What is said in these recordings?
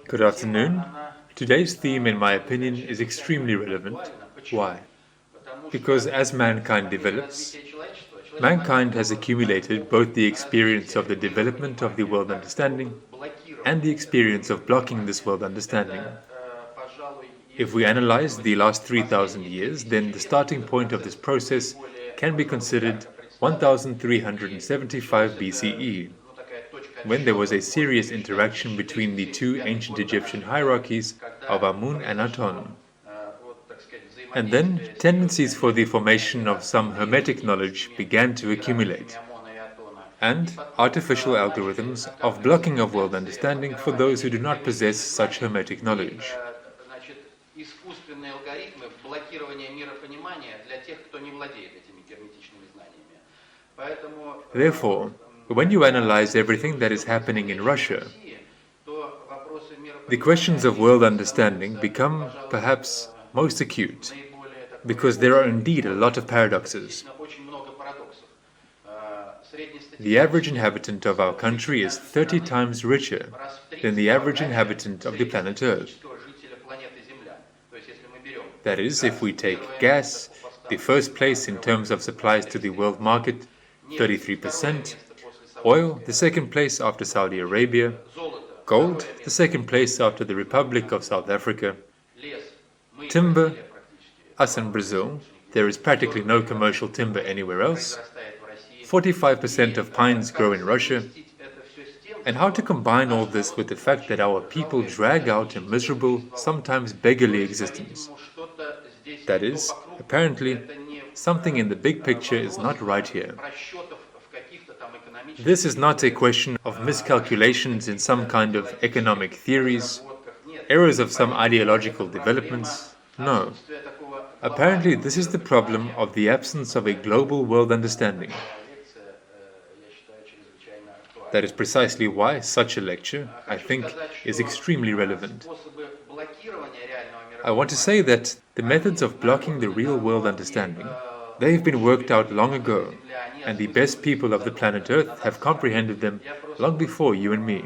Good afternoon. Today's theme, in my opinion, is extremely relevant. Why? Because as mankind develops, mankind has accumulated both the experience of the development of the world understanding and the experience of blocking this world understanding. If we analyze the last 3,000 years, then the starting point of this process can be considered 1375 BCE, when there was a serious interaction between the two ancient Egyptian hierarchies of Amun and Aton. And then tendencies for the formation of some hermetic knowledge began to accumulate, and artificial algorithms of blocking of world understanding for those who do not possess such hermetic knowledge. Therefore, when you analyze everything that is happening in Russia, the questions of world understanding become, perhaps, most acute, because there are indeed a lot of paradoxes. The average inhabitant of our country is 30 times richer than the average inhabitant of the planet Earth. That is, if we take gas, the first place in terms of supplies to the world market, 33%, oil, the second place after Saudi Arabia, gold, the second place after the Republic of South Africa, timber, us in Brazil, there is practically no commercial timber anywhere else, 45% of pines grow in Russia, and how to combine all this with the fact that our people drag out a miserable, sometimes beggarly existence. That is, apparently, something in the big picture is not right here. This is not a question of miscalculations in some kind of economic theories, errors of some ideological developments. No. Apparently, this is the problem of the absence of a global world understanding. That is precisely why such a lecture, I think, is extremely relevant. I want to say that the methods of blocking the real world understanding, they have been worked out long ago, and the best people of the planet Earth have comprehended them long before you and me.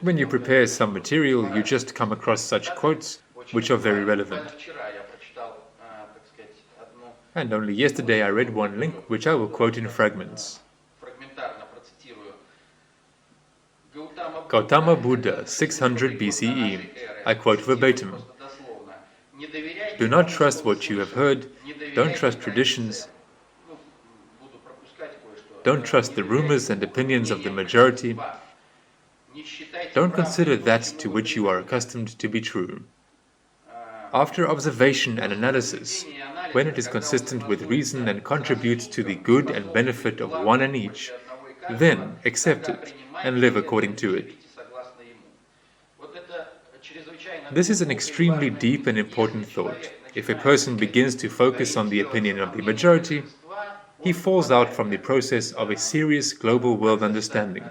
When you prepare some material, you just come across such quotes, which are very relevant. And only yesterday I read one link, which I will quote in fragments. Gautama Buddha, 600 BCE. I quote verbatim. Do not trust what you have heard, don't trust traditions, don't trust the rumors and opinions of the majority, don't consider that to which you are accustomed to be true. After observation and analysis, when it is consistent with reason and contributes to the good and benefit of one and each, then accept it and live according to it. This is an extremely deep and important thought. If a person begins to focus on the opinion of the majority, he falls out from the process of a serious global world understanding.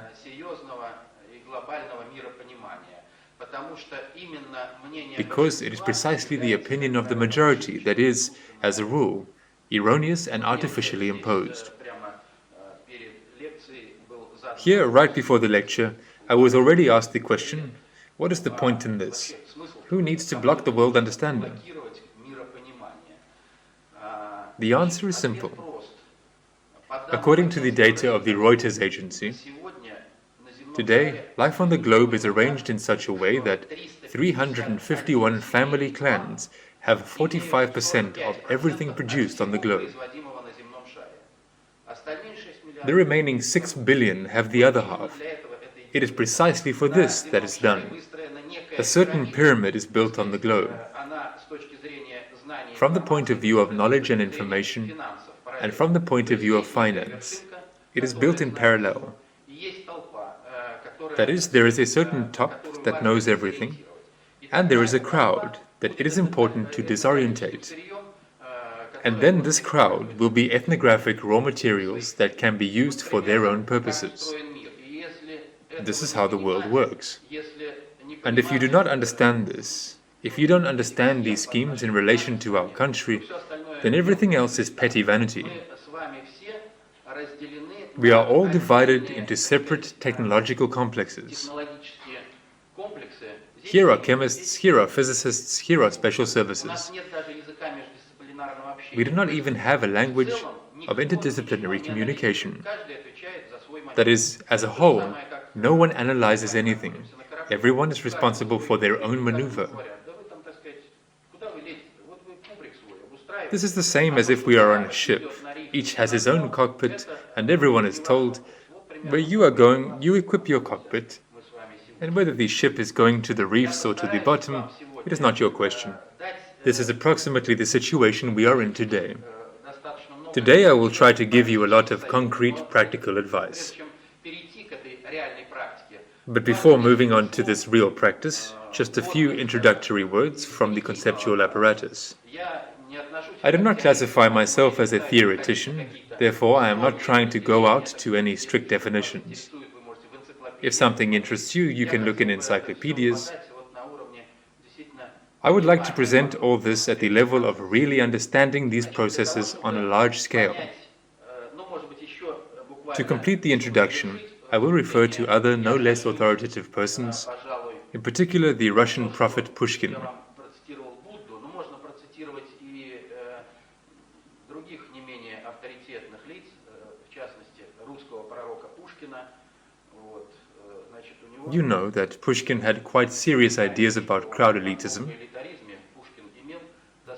Because it is precisely the opinion of the majority that is, as a rule, erroneous and artificially imposed. Here, right before the lecture, I was already asked the question, what is the point in this? Who needs to block the world understanding? The answer is simple. According to the data of the Reuters agency, today, life on the globe is arranged in such a way that 351 family clans have 45% of everything produced on the globe. The remaining 6 billion have the other half. It is precisely for this that it's done. A certain pyramid is built on the globe. From the point of view of knowledge and information, and from the point of view of finance, it is built in parallel. That is, there is a certain top that knows everything, and there is a crowd that it is important to disorientate. And then this crowd will be ethnographic raw materials that can be used for their own purposes. This is how the world works. And if you do not understand this, if you don't understand these schemes in relation to our country, then everything else is petty vanity. We are all divided into separate technological complexes. Here are chemists, here are physicists, here are special services. We do not even have a language of interdisciplinary communication. That is, as a whole, no one analyzes anything. Everyone is responsible for their own maneuver. This is the same as if we are on a ship. Each has his own cockpit, and everyone is told, where you are going, you equip your cockpit. And whether the ship is going to the reefs or to the bottom, it is not your question. This is approximately the situation we are in today. Today I will try to give you a lot of concrete, practical advice. But before moving on to this real practice, just a few introductory words from the conceptual apparatus. I do not classify myself as a theoretician, therefore I am not trying to go out to any strict definitions. If something interests you, you can look in encyclopedias. I would like to present all this at the level of really understanding these processes on a large scale. To complete the introduction, I will refer to other no less authoritative persons, in particular the Russian prophet Pushkin. You know that Pushkin had quite serious ideas about crowd elitism,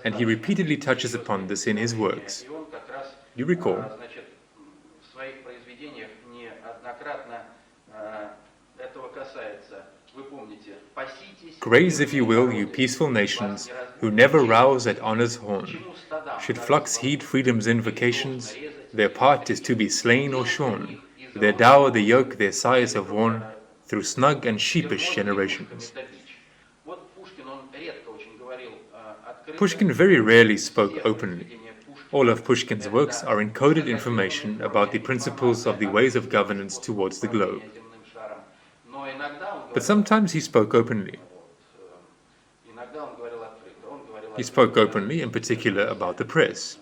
and he repeatedly touches upon this in his works. You recall? Graze, if you will, you peaceful nations, who never rouse at honor's horn. Should flocks heed freedom's invocations, their part is to be slain or shorn. Their dower the yoke their sires have worn, through snug and sheepish generations. Pushkin very rarely spoke openly. All of Pushkin's works are encoded information about the principles of the ways of governance towards the globe. But sometimes he spoke openly. He spoke openly, in particular, about the press.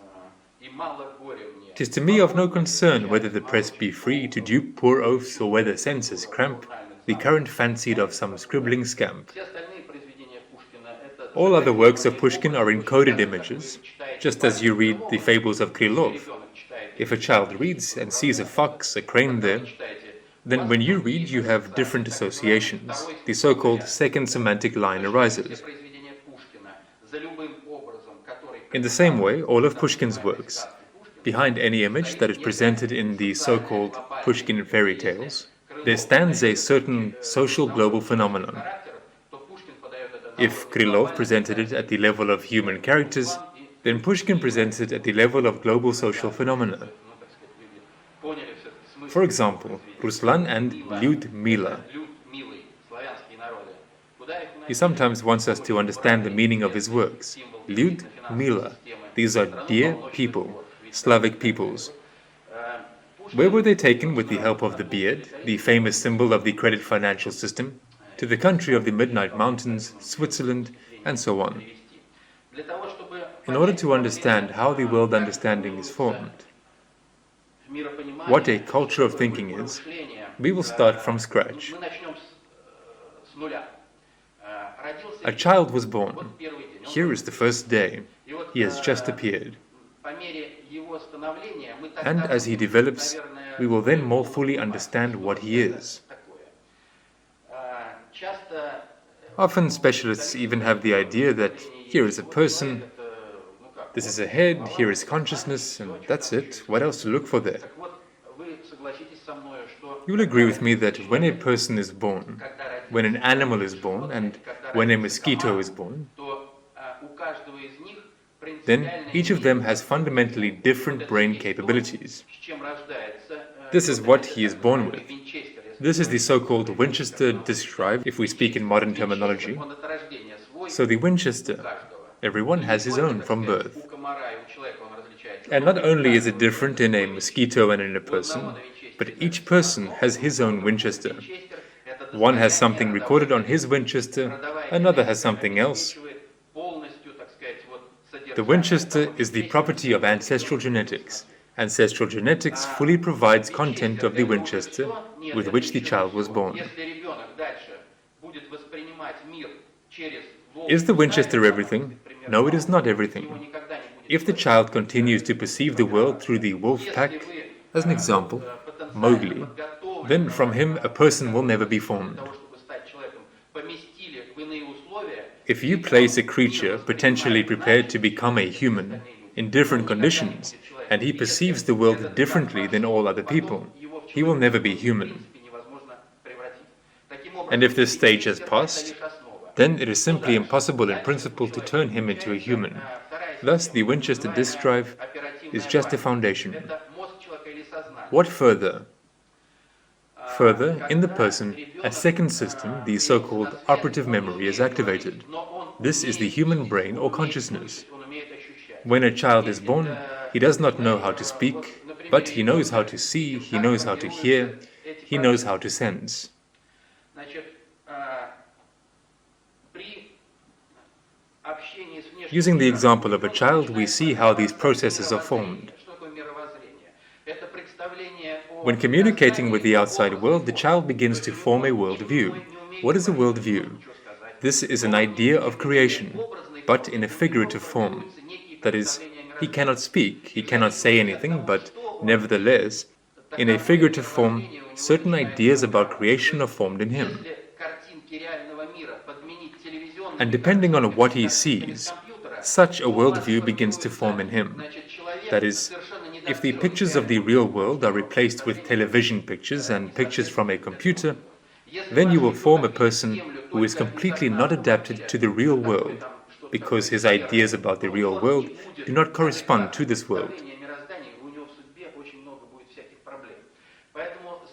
"'Tis to me of no concern whether the press be free to dupe poor oafs, or whether censors cramp the current fancied of some scribbling scamp." All other works of Pushkin are encoded images, just as you read the fables of Krylov. If a child reads and sees a fox, a crane there, then when you read you have different associations. The so-called second semantic line arises. In the same way, all of Pushkin's works, behind any image that is presented in the so-called Pushkin fairy tales, there stands a certain social global phenomenon. If Krylov presented it at the level of human characters, then Pushkin presents it at the level of global social phenomena. For example, Ruslan and Lyudmila. He sometimes wants us to understand the meaning of his works. Lyudmila. These are dear people, Slavic peoples. Where were they taken with the help of the beard, the famous symbol of the credit financial system? To the country of the Midnight Mountains, Switzerland, and so on. In order to understand how the world understanding is formed, what a culture of thinking is, we will start from scratch. A child was born. Here is the first day. He has just appeared. And as he develops, we will then more fully understand what he is. Often specialists even have the idea that here is a person, this is a head, here is consciousness, and that's it. What else to look for there? You will agree with me that when a person is born, when an animal is born, and when a mosquito is born, then each of them has fundamentally different brain capabilities. This is what he is born with. This is the so-called Winchester disk drive, if we speak in modern terminology. So the Winchester, everyone has his own from birth. And not only is it different in a mosquito and in a person, but each person has his own Winchester. One has something recorded on his Winchester, another has something else. The Winchester is the property of ancestral genetics. Ancestral genetics fully provides content of the Winchester with which the child was born. Is the Winchester everything? No, it is not everything. If the child continues to perceive the world through the wolf pack, as an example, Mowgli, then from him a person will never be formed. If you place a creature potentially prepared to become a human in different conditions, and he perceives the world differently than all other people, he will never be human. And if this stage has passed, then it is simply impossible in principle to turn him into a human. Thus, the Winchester disk drive is just a foundation. What further? Further, in the person, a second system, the so-called operative memory, is activated. This is the human brain or consciousness. When a child is born, he does not know how to speak, but he knows how to see, he knows how to hear, he knows how to sense. Using the example of a child, we see how these processes are formed. When communicating with the outside world, the child begins to form a worldview. What is a worldview? This is an idea of creation, but in a figurative form. That is, he cannot speak, he cannot say anything, but nevertheless, in a figurative form, certain ideas about creation are formed in him. And depending on what he sees, such a worldview begins to form in him. That is, if the pictures of the real world are replaced with television pictures and pictures from a computer, then you will form a person who is completely not adapted to the real world, because his ideas about the real world do not correspond to this world.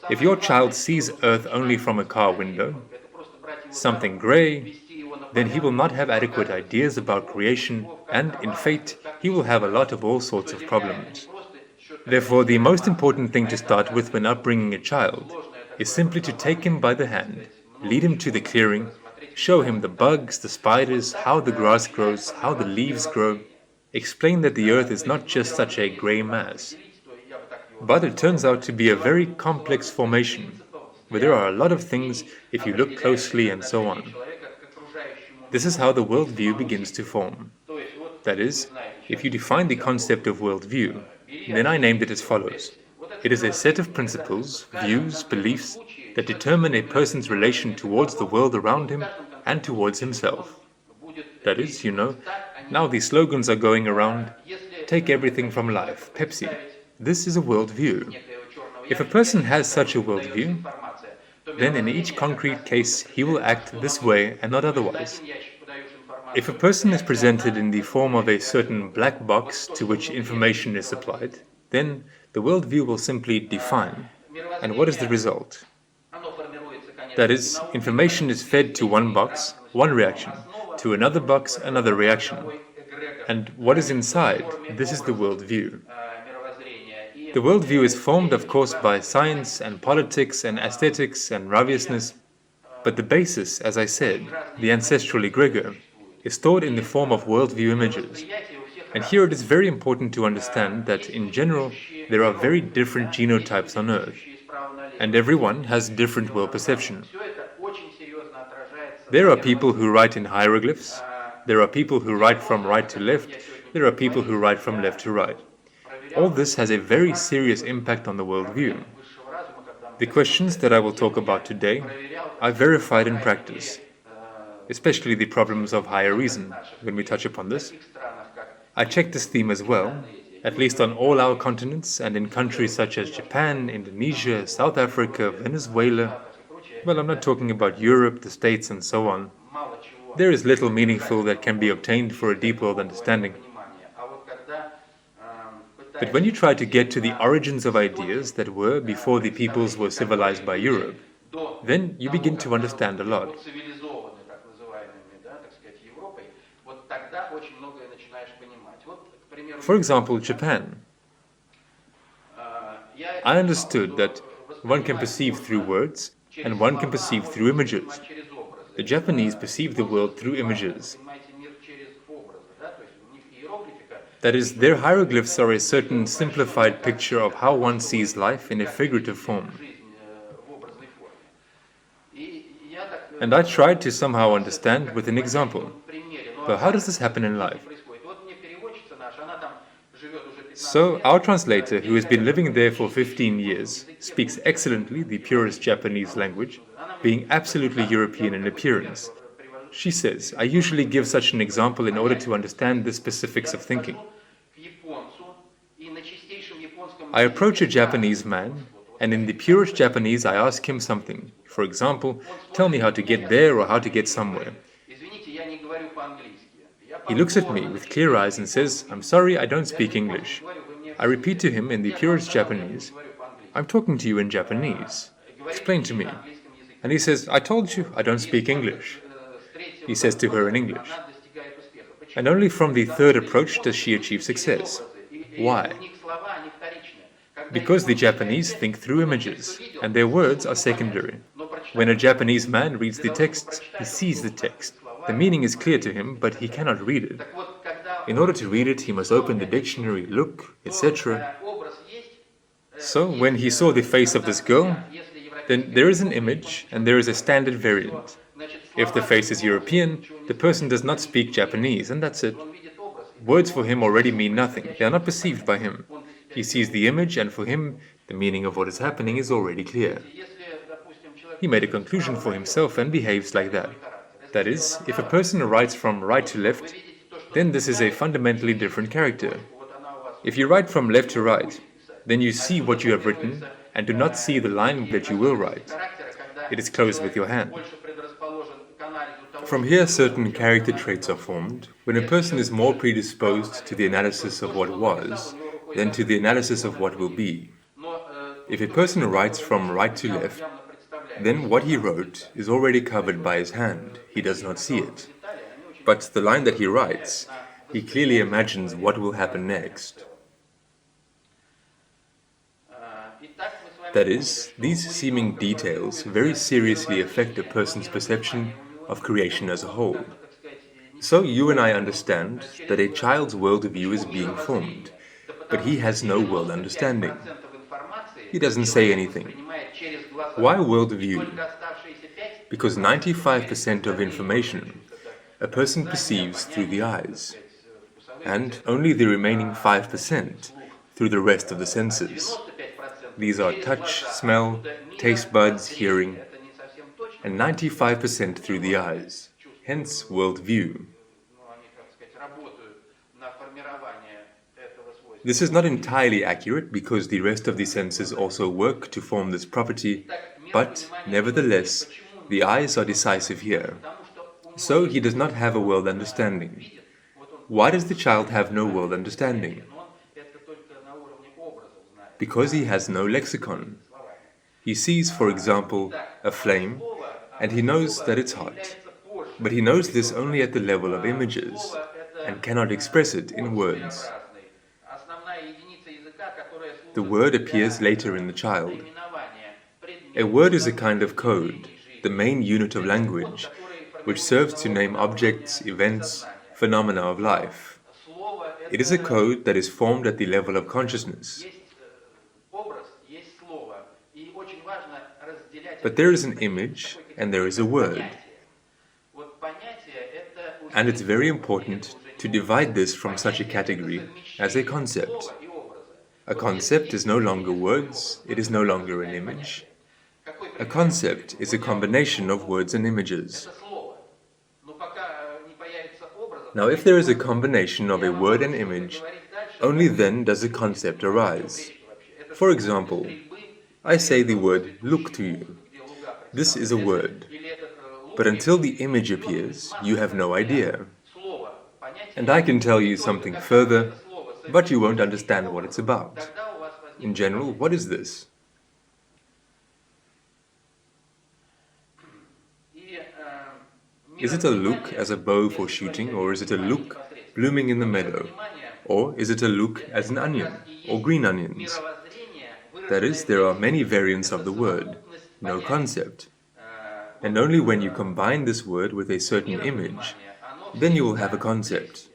If your child sees Earth only from a car window, something gray, then he will not have adequate ideas about creation, and in fate, he will have a lot of all sorts of problems. Therefore, the most important thing to start with when upbringing a child is simply to take him by the hand, lead him to the clearing, show him the bugs, the spiders, how the grass grows, how the leaves grow, explain that the earth is not just such a gray mass. But it turns out to be a very complex formation, where there are a lot of things if you look closely and so on. This is how the worldview begins to form. That is, if you define the concept of worldview, then I named it as follows. It is a set of principles, views, beliefs that determine a person's relation towards the world around him and towards himself. That is, now the slogans are going around, take everything from life, Pepsi. This is a worldview. If a person has such a worldview, then in each concrete case he will act this way and not otherwise. If a person is presented in the form of a certain black box to which information is supplied, then the worldview will simply define. And what is the result? That is, information is fed to one box, one reaction, to another box, another reaction. And what is inside? This is the worldview. The worldview is formed, of course, by science and politics and aesthetics and raviousness, but the basis, as I said, the ancestral egregor, is stored in the form of worldview images. And here it is very important to understand that, in general, there are very different genotypes on Earth, and everyone has different world perception. There are people who write in hieroglyphs, there are people who write from right to left, there are people who write from left to right. All this has a very serious impact on the worldview. The questions that I will talk about today I verified in practice, especially the problems of higher reason, when we touch upon this. I checked this theme as well, at least on all our continents and in countries such as Japan, Indonesia, South Africa, Venezuela. Well, I'm not talking about Europe, the States, and so on. There is little meaningful that can be obtained for a deep world understanding. But when you try to get to the origins of ideas that were before the peoples were civilized by Europe, then you begin to understand a lot. For example, Japan. I understood that one can perceive through words and one can perceive through images. The Japanese perceive the world through images. That is, their hieroglyphs are a certain simplified picture of how one sees life in a figurative form. And I tried to somehow understand with an example. But how does this happen in life? So, our translator, who has been living there for 15 years, speaks excellently the purest Japanese language, being absolutely European in appearance. She says, I usually give such an example in order to understand the specifics of thinking. I approach a Japanese man, and in the purest Japanese I ask him something. For example, tell me how to get there or how to get somewhere. He looks at me with clear eyes and says, I'm sorry, I don't speak English. I repeat to him in the purest Japanese, I'm talking to you in Japanese. Explain to me. And he says, I told you, I don't speak English. He says to her in English. And only from the third approach does she achieve success. Why? Because the Japanese think through images, and their words are secondary. When a Japanese man reads the text, he sees the text. The meaning is clear to him, but he cannot read it. In order to read it, he must open the dictionary, look, etc. So, when he saw the face of this girl, then there is an image and there is a standard variant. If the face is European, the person does not speak Japanese, and that's it. Words for him already mean nothing. They are not perceived by him. He sees the image, and for him, the meaning of what is happening is already clear. He made a conclusion for himself and behaves like that. That is, if a person writes from right to left, then this is a fundamentally different character. If you write from left to right, then you see what you have written and do not see the line that you will write. It is closed with your hand. From here, certain character traits are formed when a person is more predisposed to the analysis of what was than to the analysis of what will be. If a person writes from right to left, then what he wrote is already covered by his hand. He does not see it. But the line that he writes, he clearly imagines what will happen next. That is, these seeming details very seriously affect a person's perception of creation as a whole. So you and I understand that a child's worldview is being formed, but he has no world understanding. He doesn't say anything. Why worldview? Because 95% of information a person perceives through the eyes, and only the remaining 5% through the rest of the senses. These are touch, smell, taste buds, hearing, and 95% through the eyes, hence worldview. This is not entirely accurate because the rest of the senses also work to form this property, but nevertheless, the eyes are decisive here. So he does not have a world understanding. Why does the child have no world understanding? Because he has no lexicon. He sees, for example, a flame, and he knows that it's hot. But he knows this only at the level of images, and cannot express it in words. The word appears later in the child. A word is a kind of code, the main unit of language, which serves to name objects, events, phenomena of life. It is a code that is formed at the level of consciousness. But there is an image and there is a word. And it's very important to divide this from such a category as a concept. A concept is no longer words, it is no longer an image. A concept is a combination of words and images. Now, if there is a combination of a word and image, only then does a concept arise. For example, I say the word look to you. This is a word. But until the image appears, you have no idea. And I can tell you something further, but you won't understand what it's about. In general, what is this? Is it a look as a bow for shooting, or is it a look blooming in the meadow? Or is it a look as an onion, or green onions? That is, there are many variants of the word, no concept. And only when you combine this word with a certain image, then you will have a concept.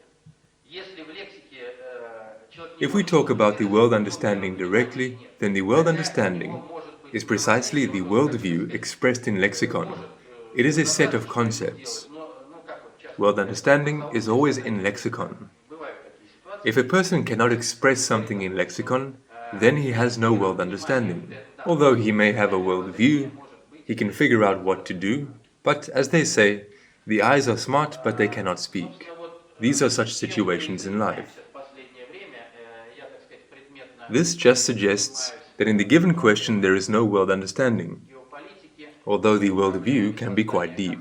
If we talk about the world understanding directly, then the world understanding is precisely the worldview expressed in lexicon. It is a set of concepts. World understanding is always in lexicon. If a person cannot express something in lexicon, then he has no world understanding. Although he may have a worldview, he can figure out what to do, but as they say, the eyes are smart but they cannot speak. These are such situations in life. This just suggests that in the given question there is no world understanding, although the worldview can be quite deep.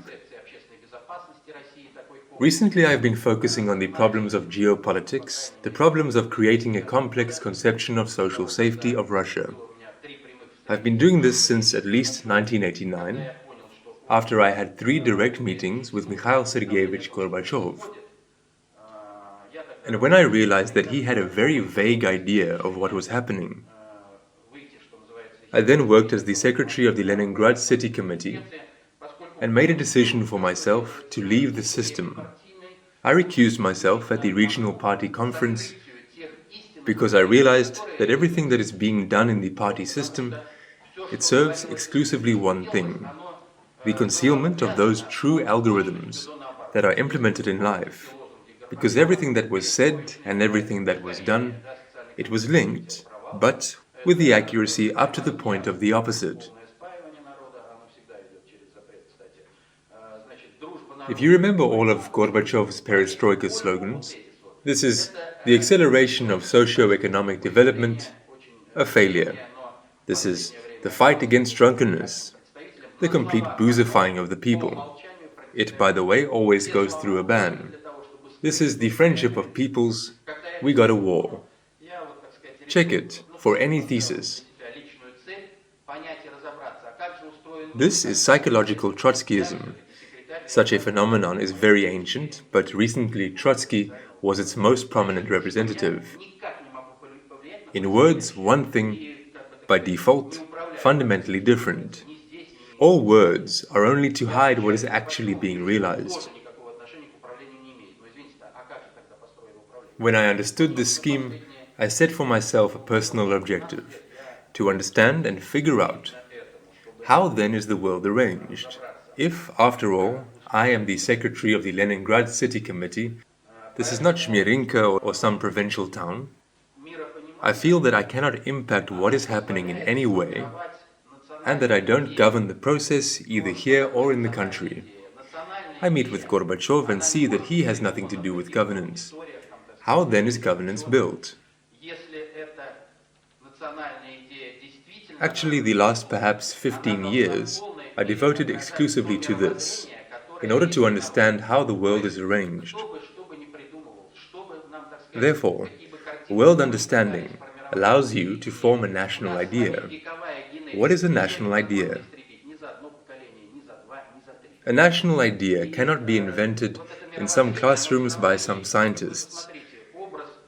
Recently I have been focusing on the problems of geopolitics, the problems of creating a complex conception of social safety of Russia. I've been doing this since at least 1989, after I had 3 direct meetings with Mikhail Sergeyevich Gorbachev. And when I realized that he had a very vague idea of what was happening, I then worked as the secretary of the Leningrad City Committee and made a decision for myself to leave the system. I recused myself at the regional party conference because I realized that everything that is being done in the party system, it serves exclusively one thing: the concealment of those true algorithms that are implemented in life. Because everything that was said and everything that was done, it was linked, but with the accuracy up to the point of the opposite. If you remember all of Gorbachev's perestroika slogans, this is the acceleration of socio-economic development, a failure. This is the fight against drunkenness, the complete boozifying of the people. It, by the way, always goes through a ban. This is the friendship of peoples, we got a war. Check it for any thesis. This is psychological Trotskyism. Such a phenomenon is very ancient, but recently Trotsky was its most prominent representative. In words, one thing, by default, fundamentally different. All words are only to hide what is actually being realized. When I understood this scheme, I set for myself a personal objective: to understand and figure out how then is the world arranged. If, after all, I am the secretary of the Leningrad City Committee, this is not Shmirinka or some provincial town. I feel that I cannot impact what is happening in any way, and that I don't govern the process either here or in the country. I meet with Gorbachev and see that he has nothing to do with governance. How then is governance built? Actually, the last perhaps 15 years I devoted exclusively to this, in order to understand how the world is arranged. Therefore, world understanding allows you to form a national idea. What is a national idea? A national idea cannot be invented in some classrooms by some scientists.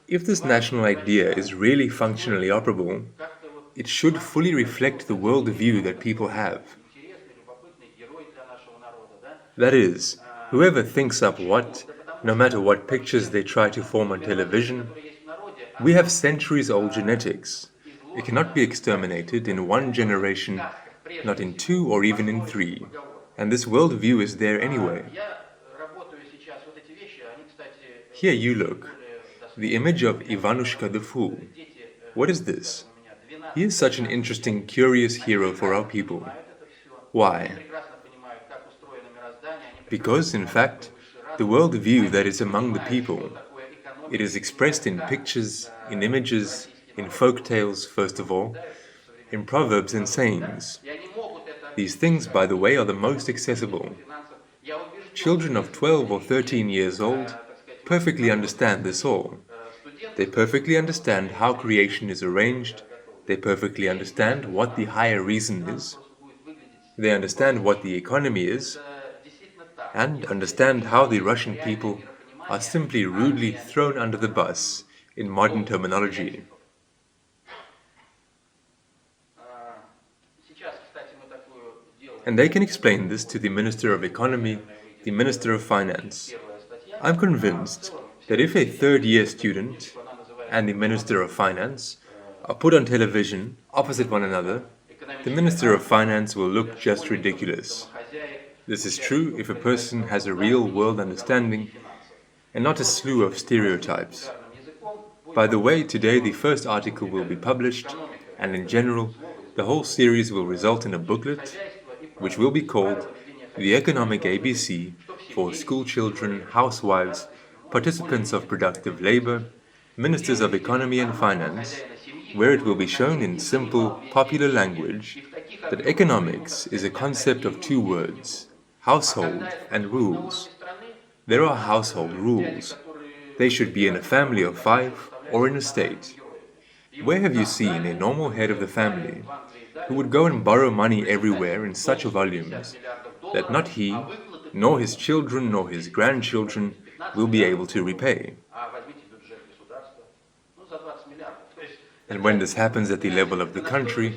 If this national idea is really functionally operable, it should fully reflect the worldview that people have. That is, whoever thinks up what, no matter what pictures they try to form on television, we have centuries-old genetics. It cannot be exterminated in one generation, not in 2 or even in 3. And this worldview is there anyway. Here you look. The image of Ivanushka the Fool. What is this? He is such an interesting, curious hero for our people. Why? Because, in fact, the worldview that is among the people, it is expressed in pictures, in images, in folk tales, first of all, in proverbs and sayings. These things, by the way, are the most accessible. Children of 12 or 13 years old perfectly understand this all. They perfectly understand how creation is arranged. They perfectly understand what the higher reason is. They understand what the economy is, and understand how the Russian people are simply rudely thrown under the bus in modern terminology. And they can explain this to the Minister of Economy, the Minister of Finance. I'm convinced that if a third-year student, and the Minister of Finance are put on television opposite one another, the Minister of Finance will look just ridiculous. This is true if a person has a real world understanding and not a slew of stereotypes. By the way, today the first article will be published, and in general, the whole series will result in a booklet, which will be called The Economic ABC for School Children, Housewives, Participants of Productive Labor, Ministers of Economy and Finance, where it will be shown in simple, popular language that economics is a concept of two words, household and rules. There are household rules. They should be in a family of 5 or in a state. Where have you seen a normal head of the family who would go and borrow money everywhere in such volumes that not he, nor his children, nor his grandchildren will be able to repay? And when this happens at the level of the country,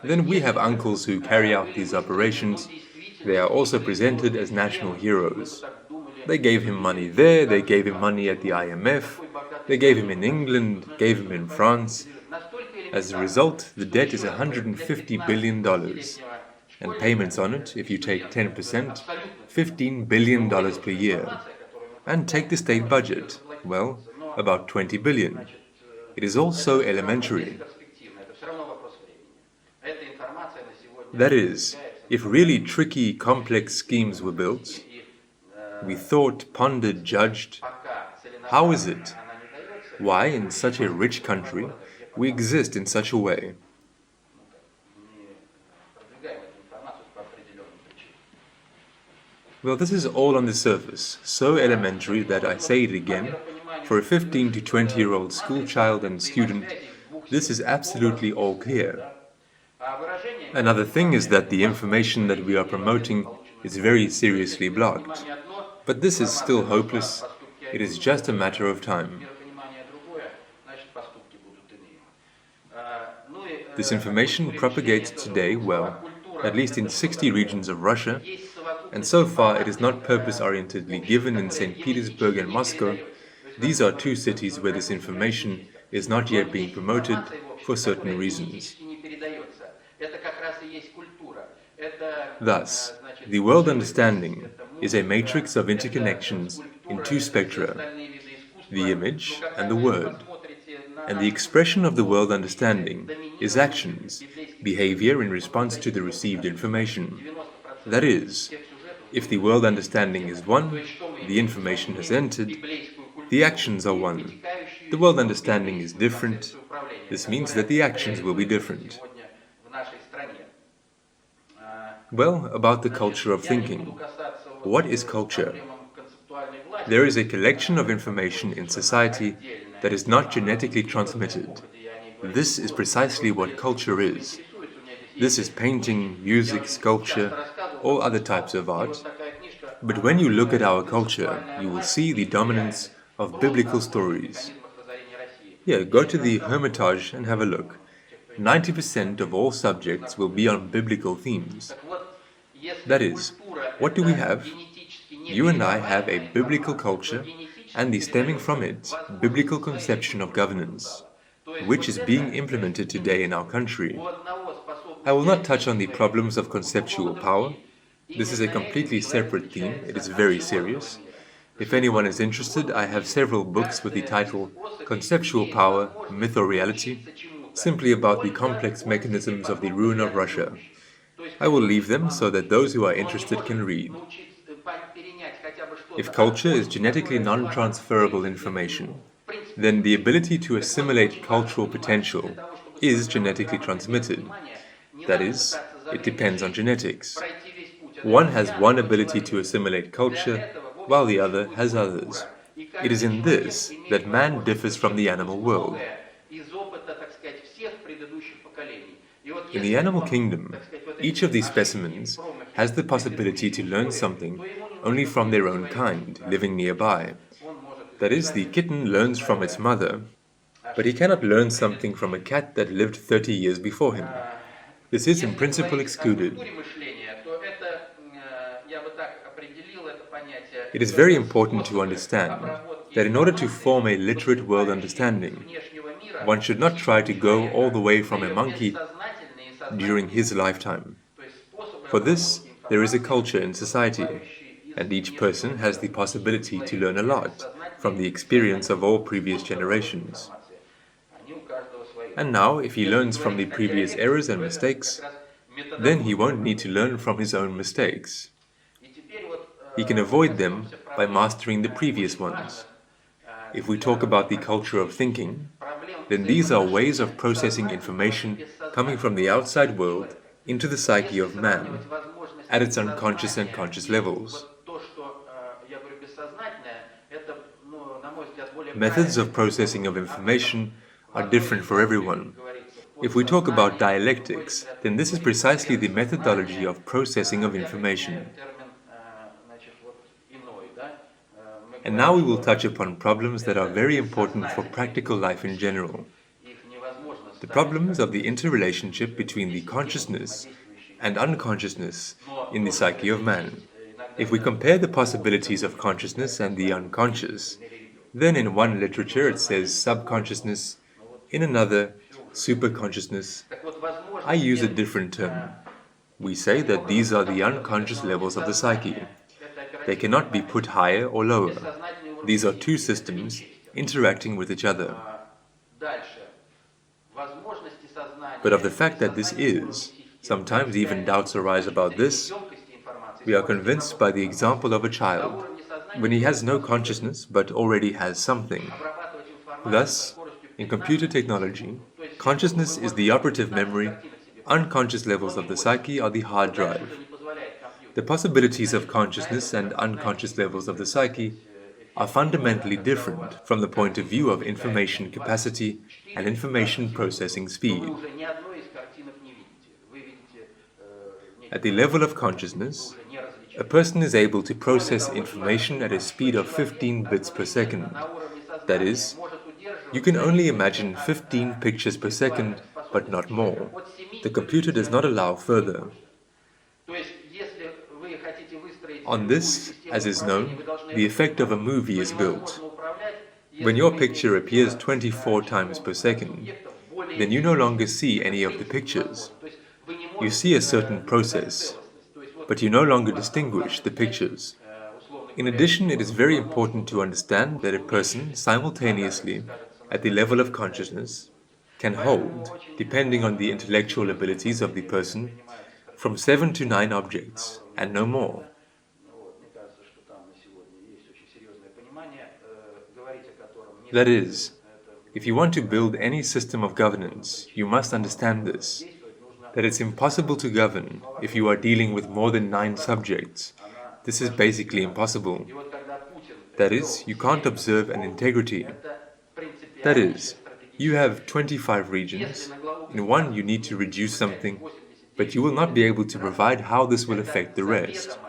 then we have uncles who carry out these operations. They are also presented as national heroes. They gave him money there, they gave him money at the IMF, they gave him in England, gave him in France. As a result, the debt is $150 billion, and payments on it, if you take 10%, $15 billion per year. And take the state budget, well, about 20 billion. It is all so elementary. That is, if really tricky, complex schemes were built, we thought, pondered, judged, how is it? Why, in such a rich country, we exist in such a way? Well, this is all on the surface, so elementary that I say it again, for a 15 to 20-year-old school child and student, this is absolutely all clear. Another thing is that the information that we are promoting is very seriously blocked. But this is still hopeless. It is just a matter of time. This information propagates today well, at least in 60 regions of Russia, and so far it is not purpose-orientedly given in St. Petersburg and Moscow. These are two cities where this information is not yet being promoted for certain reasons. Thus, the world understanding is a matrix of interconnections in two spectra, the image and the word. And the expression of the world understanding is actions, behavior in response to the received information. That is, if the world understanding is one, the information has entered, the actions are one. The world understanding is different. This means that the actions will be different. Well, about the culture of thinking. What is culture? There is a collection of information in society that is not genetically transmitted. This is precisely what culture is. This is painting, music, sculpture, all other types of art. But when you look at our culture, you will see the dominance of biblical stories. Here, go to the Hermitage and have a look. 90% of all subjects will be on biblical themes. That is, what do we have? You and I have a biblical culture and the stemming from it biblical conception of governance, which is being implemented today in our country. I will not touch on the problems of conceptual power. This is a completely separate theme. It is very serious. If anyone is interested, I have several books with the title Conceptual Power, Myth or Reality, simply about the complex mechanisms of the ruin of Russia. I will leave them so that those who are interested can read. If culture is genetically non-transferable information, then the ability to assimilate cultural potential is genetically transmitted. That is, it depends on genetics. One has one ability to assimilate culture, while the other has others. It is in this that man differs from the animal world. In the animal kingdom, each of these specimens has the possibility to learn something only from their own kind, living nearby. That is, the kitten learns from its mother, but he cannot learn something from a cat that lived 30 years before him. This is in principle excluded. It is very important to understand that in order to form a literate world understanding, one should not try to go all the way from a monkey during his lifetime. For this, there is a culture in society, and each person has the possibility to learn a lot from the experience of all previous generations. And now, if he learns from the previous errors and mistakes, then he won't need to learn from his own mistakes. He can avoid them by mastering the previous ones. If we talk about the culture of thinking, then these are ways of processing information coming from the outside world into the psyche of man at its unconscious and conscious levels. Methods of processing of information are different for everyone. If we talk about dialectics, then this is precisely the methodology of processing of information. And now we will touch upon problems that are very important for practical life in general. The problems of the interrelationship between the consciousness and unconsciousness in the psyche of man. If we compare the possibilities of consciousness and the unconscious, then in one literature it says subconsciousness, in another superconsciousness. I use a different term. We say that these are the unconscious levels of the psyche. They cannot be put higher or lower. These are two systems interacting with each other. But of the fact that this is, sometimes even doubts arise about this. We are convinced by the example of a child, when he has no consciousness but already has something. Thus, in computer technology, consciousness is the operative memory, unconscious levels of the psyche are the hard drive. The possibilities of consciousness and unconscious levels of the psyche are fundamentally different from the point of view of information capacity and information processing speed. At the level of consciousness, a person is able to process information at a speed of 15 bits per second. That is, you can only imagine 15 pictures per second, but not more. The computer does not allow further. On this, as is known, the effect of a movie is built. When your picture appears 24 times per second, then you no longer see any of the pictures. You see a certain process, but you no longer distinguish the pictures. In addition, it is very important to understand that a person simultaneously, at the level of consciousness, can hold, depending on the intellectual abilities of the person, from 7 to 9 objects, and no more. That is, if you want to build any system of governance, you must understand this, that it's impossible to govern if you are dealing with more than 9 subjects. This is basically impossible. That is, you can't observe an integrity. That is, you have 25 regions. In one you need to reduce something, but you will not be able to provide how this will affect the rest.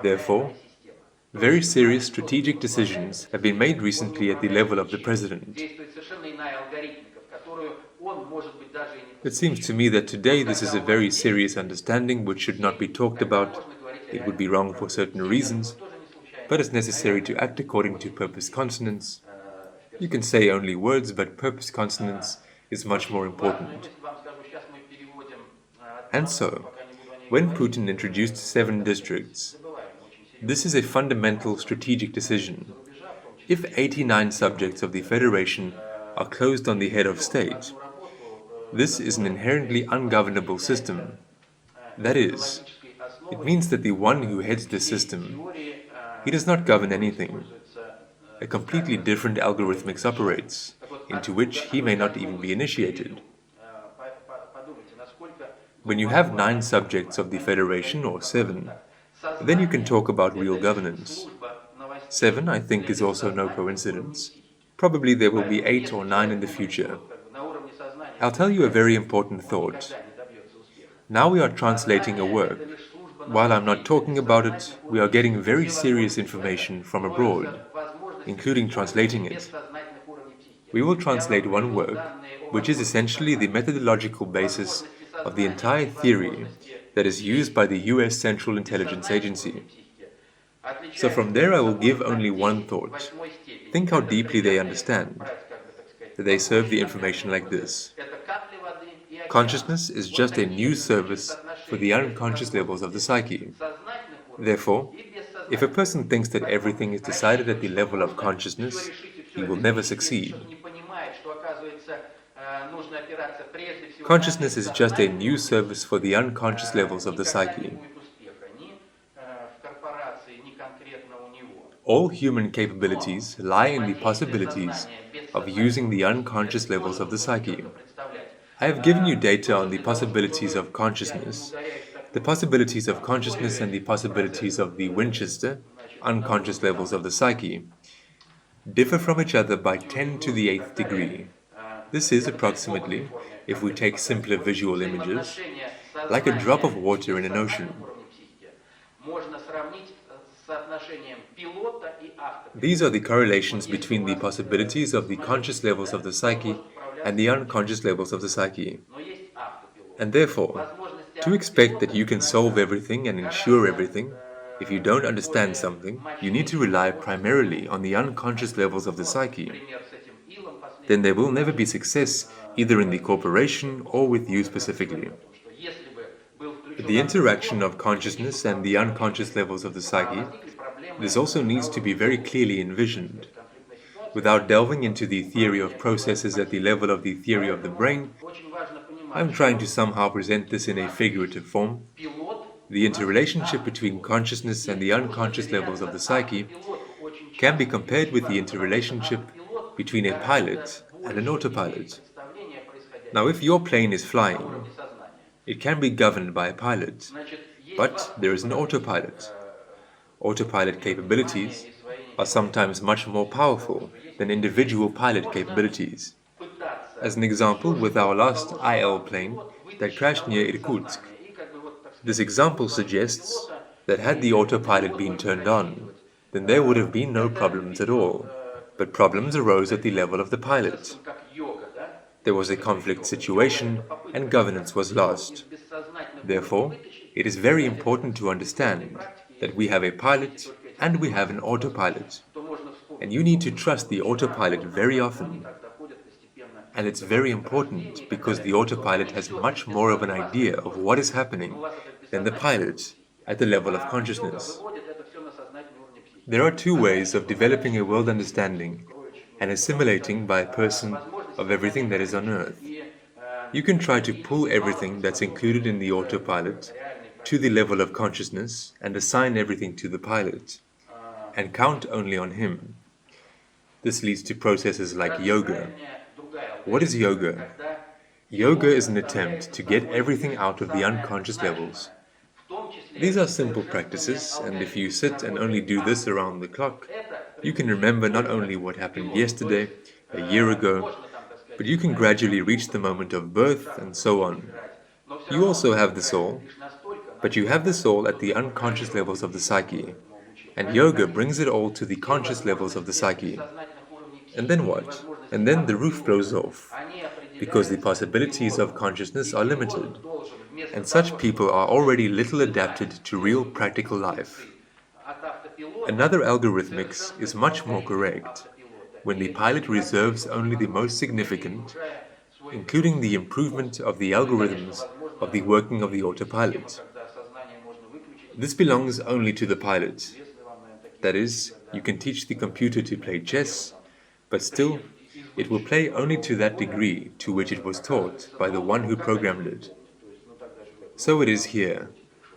Therefore, very serious strategic decisions have been made recently at the level of the president. It seems to me that today this is a very serious understanding which should not be talked about. It would be wrong for certain reasons, but it's necessary to act according to purpose consonance. You can say only words, but purpose consonance is much more important. And so, when Putin introduced 7 districts, this is a fundamental strategic decision. If 89 subjects of the Federation are closed on the head of state, this is an inherently ungovernable system. That is, it means that the one who heads the system, he does not govern anything. A completely different algorithmics operates, into which he may not even be initiated. When you have 9 subjects of the Federation, or 7, then you can talk about real governance. 7, I think, is also no coincidence. Probably there will be 8 or 9 in the future. I'll tell you a very important thought. Now we are translating a work. While I'm not talking about it, we are getting very serious information from abroad, including translating it. We will translate one work, which is essentially the methodological basis of the entire theory that is used by the US Central Intelligence Agency. So from there I will give only one thought. Think how deeply they understand. They serve the information like this. Consciousness is just a new service for the unconscious levels of the psyche. Therefore, if a person thinks that everything is decided at the level of consciousness, he will never succeed. Consciousness is just a new service for the unconscious levels of the psyche. All human capabilities lie in the possibilities of using the unconscious levels of the psyche. I have given you data on the possibilities of consciousness. The possibilities of consciousness and the possibilities of the Winchester, unconscious levels of the psyche, differ from each other by 10 to the 8th degree. This is approximately, if we take simpler visual images, like a drop of water in an ocean. These are the correlations between the possibilities of the conscious levels of the psyche and the unconscious levels of the psyche. And therefore, to expect that you can solve everything and ensure everything, if you don't understand something, you need to rely primarily on the unconscious levels of the psyche. Then there will never be success either in the corporation or with you specifically. But the interaction of consciousness and the unconscious levels of the psyche, this also needs to be very clearly envisioned. Without delving into the theory of processes at the level of the theory of the brain, I'm trying to somehow present this in a figurative form. The interrelationship between consciousness and the unconscious levels of the psyche can be compared with the interrelationship between a pilot and an autopilot. Now, if your plane is flying, it can be governed by a pilot, but there is an autopilot. Autopilot capabilities are sometimes much more powerful than individual pilot capabilities. As an example, with our last IL plane that crashed near Irkutsk, this example suggests that had the autopilot been turned on, then there would have been no problems at all, but problems arose at the level of the pilot. There was a conflict situation and governance was lost. Therefore, it is very important to understand that we have a pilot and we have an autopilot. And you need to trust the autopilot very often. And it's very important because the autopilot has much more of an idea of what is happening than the pilot at the level of consciousness. There are two ways of developing a world understanding and assimilating by a person of everything that is on earth. You can try to pull everything that's included in the autopilot to the level of consciousness and assign everything to the pilot, and count only on him. This leads to processes like yoga. What is yoga? Yoga is an attempt to get everything out of the unconscious levels. These are simple practices, and if you sit and only do this around the clock, you can remember not only what happened yesterday, a year ago, but you can gradually reach the moment of birth and so on. You also have the soul, but you have the soul at the unconscious levels of the psyche, and yoga brings it all to the conscious levels of the psyche. And then what? And then the roof blows off, because the possibilities of consciousness are limited, and such people are already little adapted to real practical life. Another algorithmics is much more correct, when the pilot reserves only the most significant, including the improvement of the algorithms of the working of the autopilot. This belongs only to the pilot. That is, you can teach the computer to play chess, but still, it will play only to that degree to which it was taught by the one who programmed it. So it is here.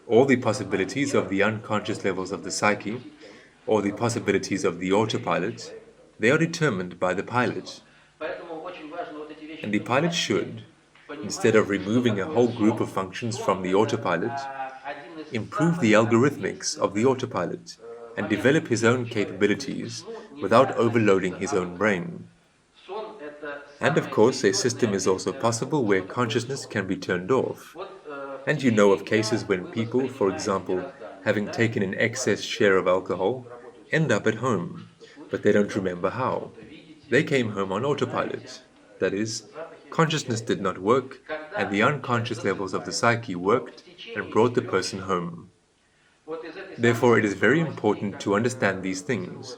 All the possibilities of the unconscious levels of the psyche, or the possibilities of the autopilot, they are determined by the pilot. And the pilot should, instead of removing a whole group of functions from the autopilot, improve the algorithmics of the autopilot and develop his own capabilities without overloading his own brain. And of course, a system is also possible where consciousness can be turned off. And you know of cases when people, for example, having taken an excess share of alcohol, end up at home, but they don't remember how. They came home on autopilot. That is, consciousness did not work, and the unconscious levels of the psyche worked and brought the person home. Therefore, it is very important to understand these things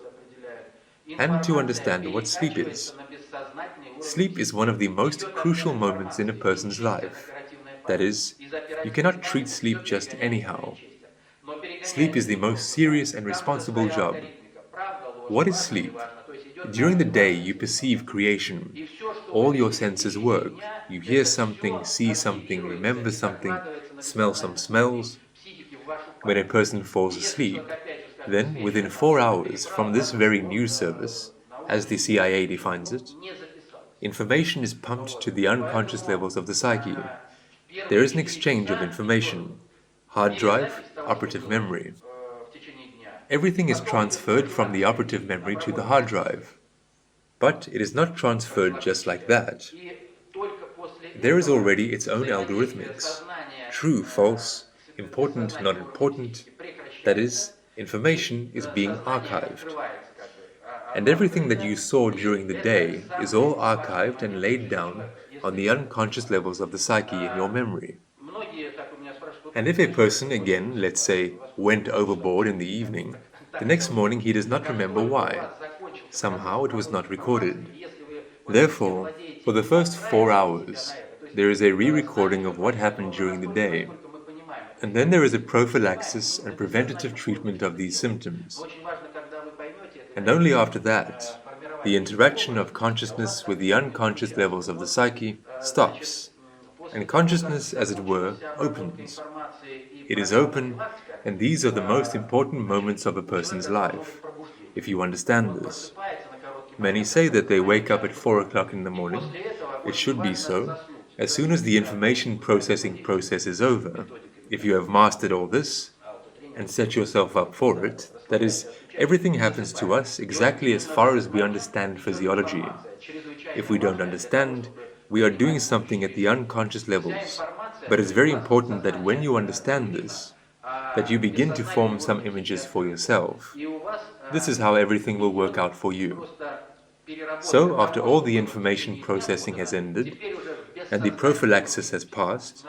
and to understand what sleep is. Sleep is one of the most crucial moments in a person's life. That is, you cannot treat sleep just anyhow. Sleep is the most serious and responsible job. What is sleep? During the day, you perceive creation. All your senses work. You hear something, see something, remember something, smell some smells. When a person falls asleep, then within 4 hours from this very news service, as the CIA defines it, information is pumped to the unconscious levels of the psyche. There is an exchange of information, hard drive, operative memory. Everything is transferred from the operative memory to the hard drive. But it is not transferred just like that. There is already its own algorithmics. True, false, important, not important. That is, information is being archived. And everything that you saw during the day is all archived and laid down on the unconscious levels of the psyche in your memory. And if a person, again, let's say, went overboard in the evening, the next morning he does not remember why. Somehow it was not recorded. Therefore, for the first 4 hours, there is a re-recording of what happened during the day. And then there is a prophylaxis and preventative treatment of these symptoms. And only after that, the interaction of consciousness with the unconscious levels of the psyche stops, and consciousness, as it were, opens. It is open, and these are the most important moments of a person's life, if you understand this. Many say that they wake up at 4 o'clock in the morning. It should be so. As soon as the information processing process is over, if you have mastered all this and set yourself up for it, that is, everything happens to us exactly as far as we understand physiology. If we don't understand, we are doing something at the unconscious levels. But it's very important that when you understand this, that you begin to form some images for yourself. This is how everything will work out for you. So, after all the information processing has ended, and the prophylaxis has passed,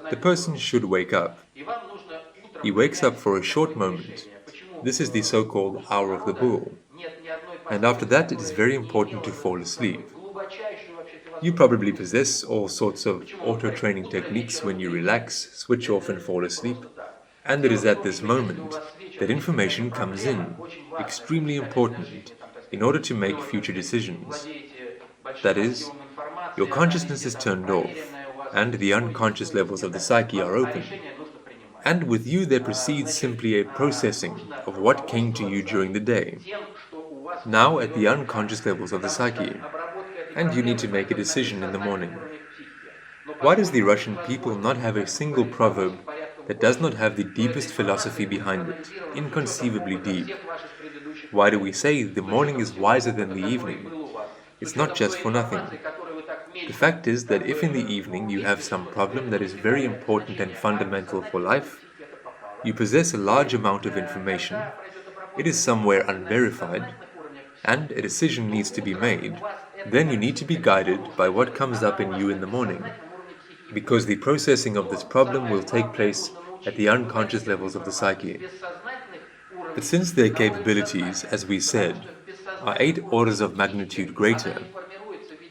the person should wake up. He wakes up for a short moment. This is the so-called hour of the bull. And after that, it is very important to fall asleep. You probably possess all sorts of auto-training techniques when you relax, switch off and fall asleep. And it is at this moment that information comes in, extremely important, in order to make future decisions. That is, your consciousness is turned off, and the unconscious levels of the psyche are open. And with you there proceeds simply a processing of what came to you during the day, now at the unconscious levels of the psyche, and you need to make a decision in the morning. Why does the Russian people not have a single proverb that does not have the deepest philosophy behind it, inconceivably deep? Why do we say the morning is wiser than the evening? It's not just for nothing. The fact is that if in the evening you have some problem that is very important and fundamental for life, you possess a large amount of information, it is somewhere unverified, and a decision needs to be made, then you need to be guided by what comes up in you in the morning, because the processing of this problem will take place at the unconscious levels of the psyche. But since their capabilities, as we said, are 8 orders of magnitude greater,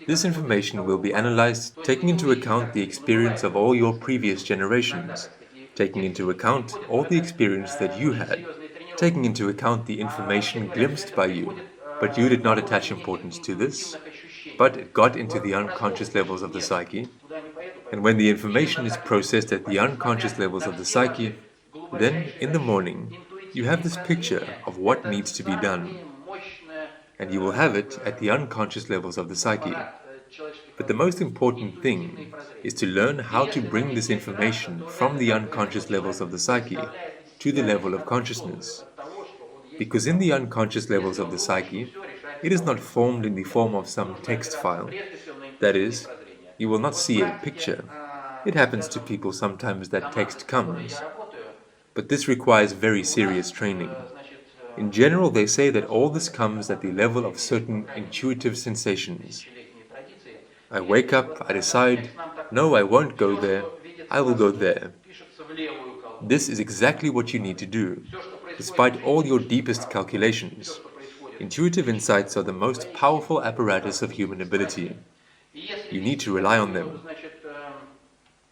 this information will be analyzed taking into account the experience of all your previous generations, taking into account all the experience that you had, taking into account the information glimpsed by you, but you did not attach importance to this, but it got into the unconscious levels of the psyche. And when the information is processed at the unconscious levels of the psyche, then in the morning you have this picture of what needs to be done, and you will have it at the unconscious levels of the psyche. But the most important thing is to learn how to bring this information from the unconscious levels of the psyche to the level of consciousness. Because in the unconscious levels of the psyche, it is not formed in the form of some text file. That is, you will not see a picture. It happens to people sometimes that text comes, but this requires very serious training. In general, they say that all this comes at the level of certain intuitive sensations. I wake up, I decide, no, I won't go there, I will go there. This is exactly what you need to do, despite all your deepest calculations. Intuitive insights are the most powerful apparatus of human ability. You need to rely on them.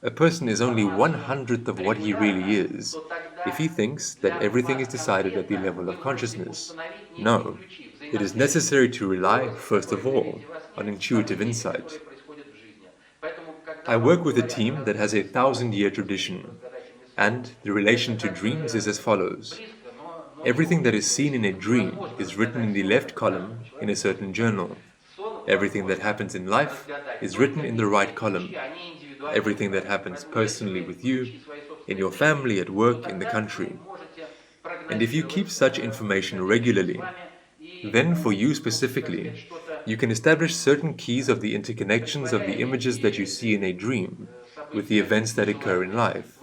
A person is only 1/100th of what he really is if he thinks that everything is decided at the level of consciousness. No, it is necessary to rely, first of all, on intuitive insight. I work with a team that has a 1,000-year tradition, and the relation to dreams is as follows. Everything that is seen in a dream is written in the left column in a certain journal. Everything that happens in life is written in the right column. Everything that happens personally with you, in your family, at work, in the country. And if you keep such information regularly, then for you specifically, you can establish certain keys of the interconnections of the images that you see in a dream with the events that occur in life.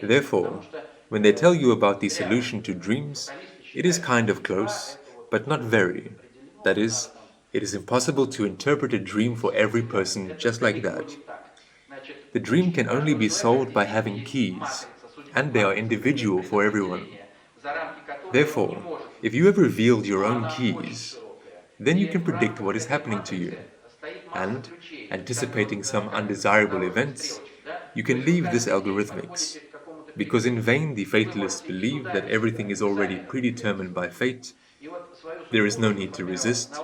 Therefore, when they tell you about the solution to dreams, it is kind of close, but not very. That is, it is impossible to interpret a dream for every person just like that. The dream can only be solved by having keys, and they are individual for everyone. Therefore, if you have revealed your own keys, then you can predict what is happening to you. And, anticipating some undesirable events, you can leave this algorithmics. Because in vain the fatalists believe that everything is already predetermined by fate, there is no need to resist.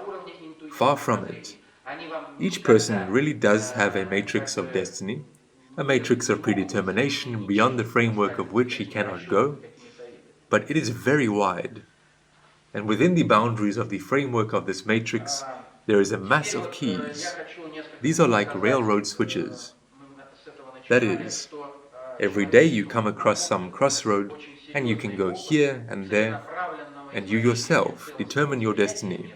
Far from it. Each person really does have a matrix of destiny, a matrix of predetermination beyond the framework of which he cannot go, but it is very wide. And within the boundaries of the framework of this matrix, there is a mass of keys. These are like railroad switches. That is, every day you come across some crossroad, and you can go here and there, and you yourself determine your destiny.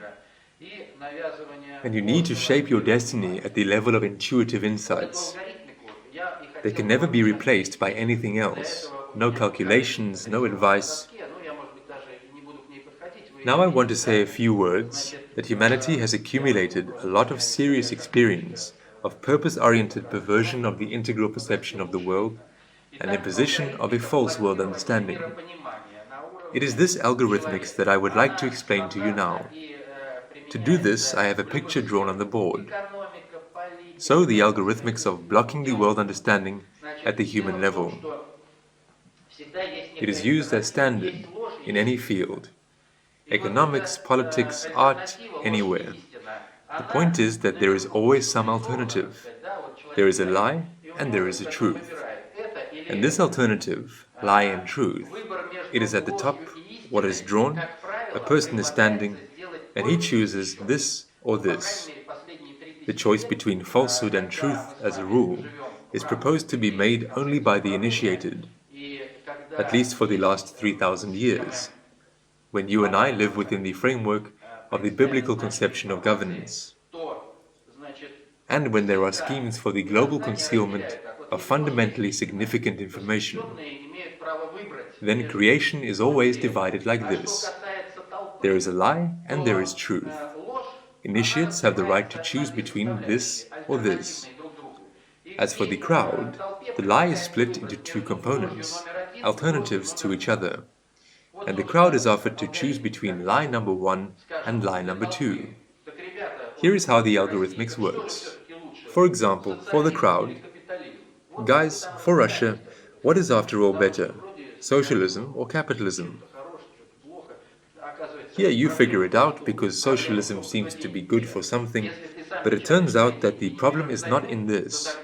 And you need to shape your destiny at the level of intuitive insights. They can never be replaced by anything else. No calculations, no advice. Now I want to say a few words that humanity has accumulated a lot of serious experience of purpose-oriented perversion of the integral perception of the world and imposition of a false world understanding. It is this algorithmics that I would like to explain to you now. To do this, I have a picture drawn on the board. So the algorithmics of blocking the world understanding at the human level. It is used as standard in any field. Economics, politics, art, anywhere. The point is that there is always some alternative. There is a lie and there is a truth. And this alternative, lie and truth, it is at the top, what is drawn, a person is standing, and he chooses this or this. The choice between falsehood and truth, as a rule, is proposed to be made only by the initiated, at least for the last 3,000 years, when you and I live within the framework of the biblical conception of governance, and when there are schemes for the global concealment of fundamentally significant information. Then creation is always divided like this. There is a lie and there is truth. Initiates have the right to choose between this or this. As for the crowd, the lie is split into two components, alternatives to each other, and the crowd is offered to choose between lie number 1 and lie number 2. Here is how the algorithmics works. For example, for the crowd, guys, for Russia, what is after all better, socialism or capitalism? Here you figure it out because socialism seems to be good for something, but it turns out that the problem is not in this,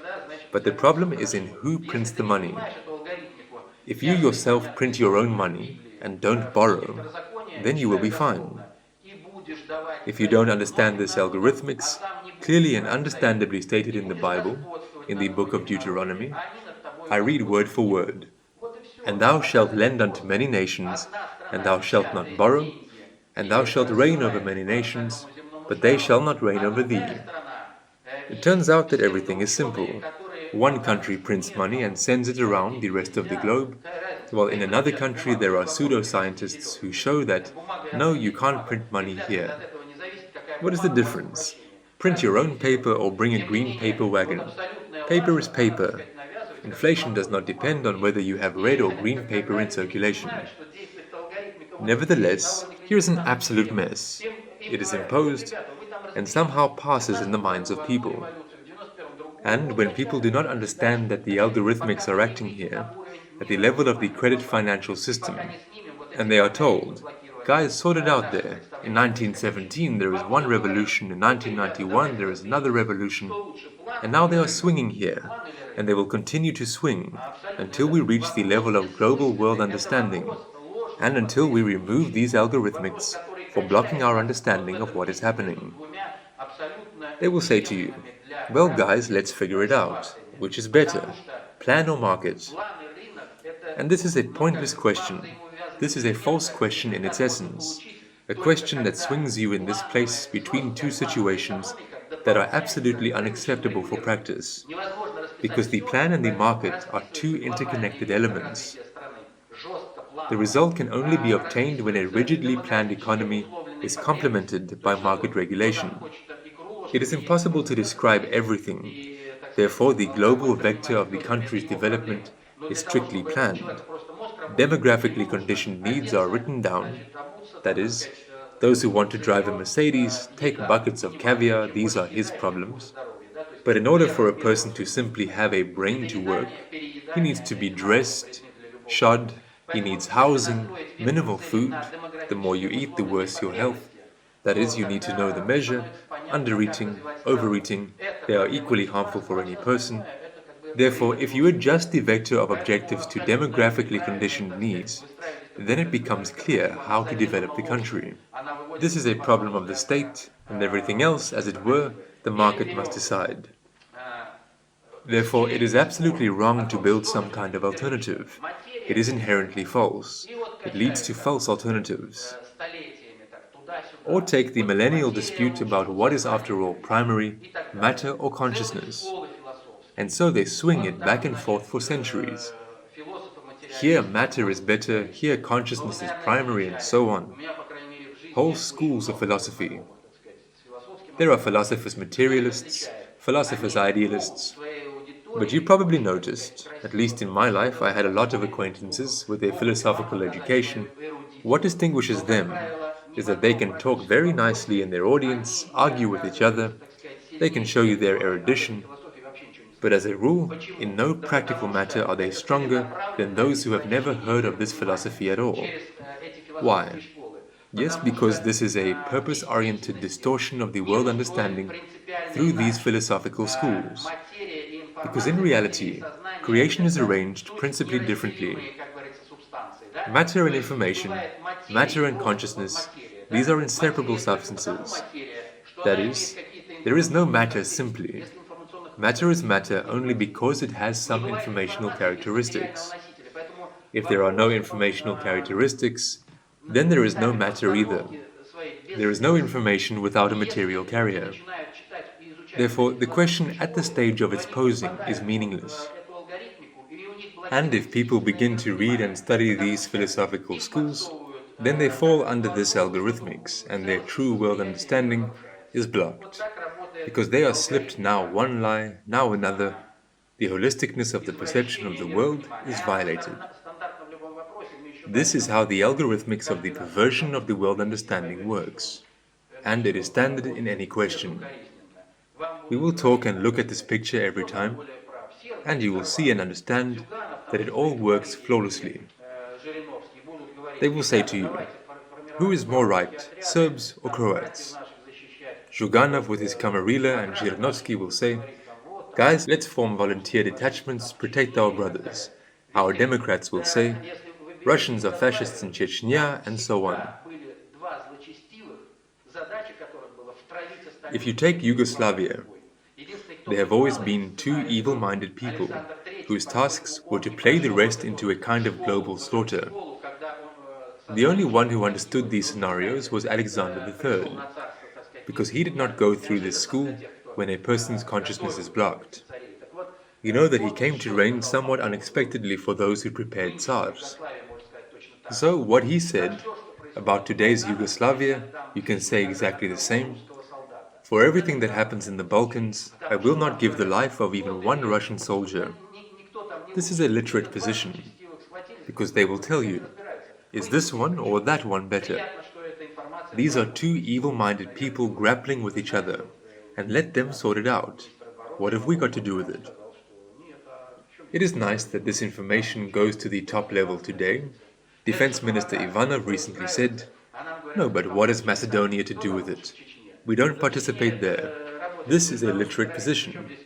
but the problem is in who prints the money. If you yourself print your own money and don't borrow, then you will be fine. If you don't understand this algorithmics, clearly and understandably stated in the Bible, in the book of Deuteronomy, I read word for word. And thou shalt lend unto many nations, and thou shalt not borrow, and thou shalt reign over many nations, but they shall not reign over thee. It turns out that everything is simple. One country prints money and sends it around the rest of the globe, while in another country there are pseudoscientists who show that, no, you can't print money here. What is the difference? Print your own paper or bring a green paper wagon. Paper is paper. Inflation does not depend on whether you have red or green paper in circulation. Nevertheless, here is an absolute mess. It is imposed and somehow passes in the minds of people. And when people do not understand that the algorithmics are acting here, at the level of the credit financial system, and they are told, guys, sort it out there. In 1917 there is one revolution, in 1991 there is another revolution, and now they are swinging here, and they will continue to swing until we reach the level of global world understanding, and until we remove these algorithmics for blocking our understanding of what is happening. They will say to you, well guys, let's figure it out. Which is better, plan or market? And this is a pointless question. This is a false question in its essence. A question that swings you in this place between two situations that are absolutely unacceptable for practice. Because the plan and the market are two interconnected elements. The result can only be obtained when a rigidly planned economy is complemented by market regulation. It is impossible to describe everything. Therefore, the global vector of the country's development is strictly planned. Demographically conditioned needs are written down. That is, those who want to drive a Mercedes take buckets of caviar, these are his problems. But in order for a person to simply have a brain to work, he needs to be dressed, shod, he needs housing, minimal food. The more you eat, the worse your health. That is, you need to know the measure. Undereating, overeating, they are equally harmful for any person. Therefore, if you adjust the vector of objectives to demographically conditioned needs, then it becomes clear how to develop the country. This is a problem of the state, and everything else, as it were, the market must decide. Therefore, it is absolutely wrong to build some kind of alternative. It is inherently false. It leads to false alternatives. Or take the millennial dispute about what is after all primary, matter or consciousness. And so they swing it back and forth for centuries. Here matter is better, here consciousness is primary, and so on. Whole schools of philosophy. There are philosophers materialists, philosophers idealists. But you probably noticed, at least in my life I had a lot of acquaintances with a philosophical education. What distinguishes them is that they can talk very nicely in their audience, argue with each other, they can show you their erudition, but as a rule, in no practical matter are they stronger than those who have never heard of this philosophy at all. Why? Yes, because this is a purpose-oriented distortion of the world understanding through these philosophical schools. Because in reality, creation is arranged principally differently. Matter and information, matter and consciousness, these are inseparable substances. That is, there is no matter simply. Matter is matter only because it has some informational characteristics. If there are no informational characteristics, then there is no matter either. There is no information without a material carrier. Therefore, the question at the stage of its posing is meaningless. And if people begin to read and study these philosophical schools, then they fall under this algorithmics, and their true world understanding is blocked. Because they are slipped now one lie, now another, the holisticness of the perception of the world is violated. This is how the algorithmics of the perversion of the world understanding works, and it is standard in any question. We will talk and look at this picture every time, and you will see and understand that it all works flawlessly. They will say to you, who is more right, Serbs or Croats? Zhuganov with his Kamarila and Zhirinovsky will say, guys, let's form volunteer detachments, protect our brothers. Our Democrats will say, Russians are fascists in Chechnya, and so on. If you take Yugoslavia, there have always been two evil-minded people, whose tasks were to play the rest into a kind of global slaughter. The only one who understood these scenarios was Alexander III, because he did not go through this school when a person's consciousness is blocked. You know that he came to reign somewhat unexpectedly for those who prepared Tsars. So what he said about today's Yugoslavia, you can say exactly the same. For everything that happens in the Balkans, I will not give the life of even one Russian soldier. This is a literate position, because they will tell you, is this one or that one better? These are two evil-minded people grappling with each other, and let them sort it out. What have we got to do with it? It is nice that this information goes to the top level today. Defense Minister Ivanov recently said, no, but what has Macedonia to do with it? We don't participate there. This is a literate position.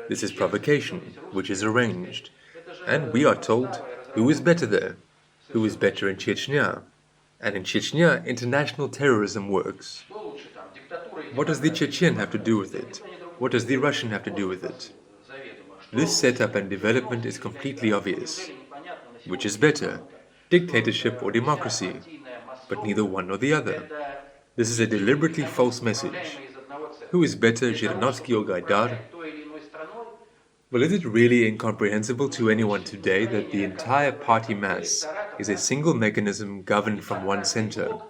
This is provocation, which is arranged. And we are told, who is better there? Who is better in Chechnya? And in Chechnya, international terrorism works. What does the Chechen have to do with it? What does the Russian have to do with it? This setup and development is completely obvious. Which is better, dictatorship or democracy? But neither one nor the other. This is a deliberately false message. Who is better, Zhirinovsky or Gaidar? Well, is it really incomprehensible to anyone today that the entire party mass is a single mechanism governed from one center?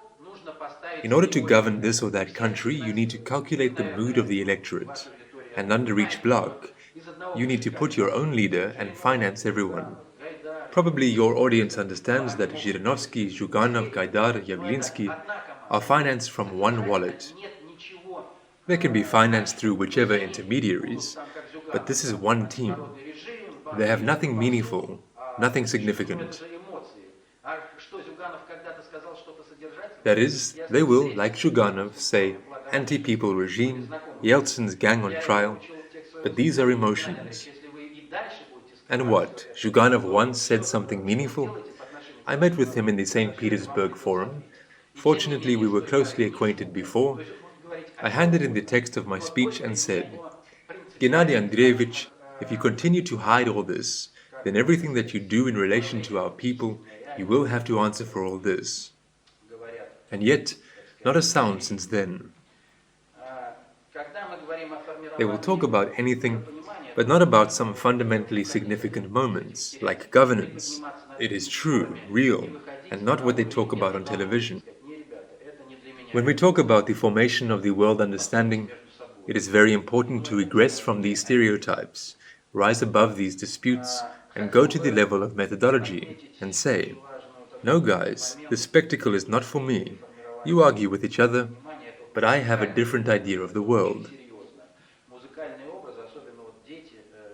In order to govern this or that country, you need to calculate the mood of the electorate, and under each bloc, you need to put your own leader and finance everyone. Probably your audience understands that Zhirinovsky, Zhuganov, Gaidar, Yavlinsky are financed from one wallet. They can be financed through whichever intermediaries, but this is one team. They have nothing meaningful, nothing significant. That is, they will, like Zhuganov, say, anti-people regime, Yeltsin's gang on trial, but these are emotions. And what? Zhuganov once said something meaningful? I met with him in the St. Petersburg Forum. Fortunately, we were closely acquainted before. I handed in the text of my speech and said, Gennady Andreevich, if you continue to hide all this, then everything that you do in relation to our people, you will have to answer for all this. And yet, not a sound since then. They will talk about anything, but not about some fundamentally significant moments, like governance. It is true, real, and not what they talk about on television. When we talk about the formation of the world understanding, it is very important to regress from these stereotypes, rise above these disputes, and go to the level of methodology and say, no guys, this spectacle is not for me. You argue with each other, but I have a different idea of the world.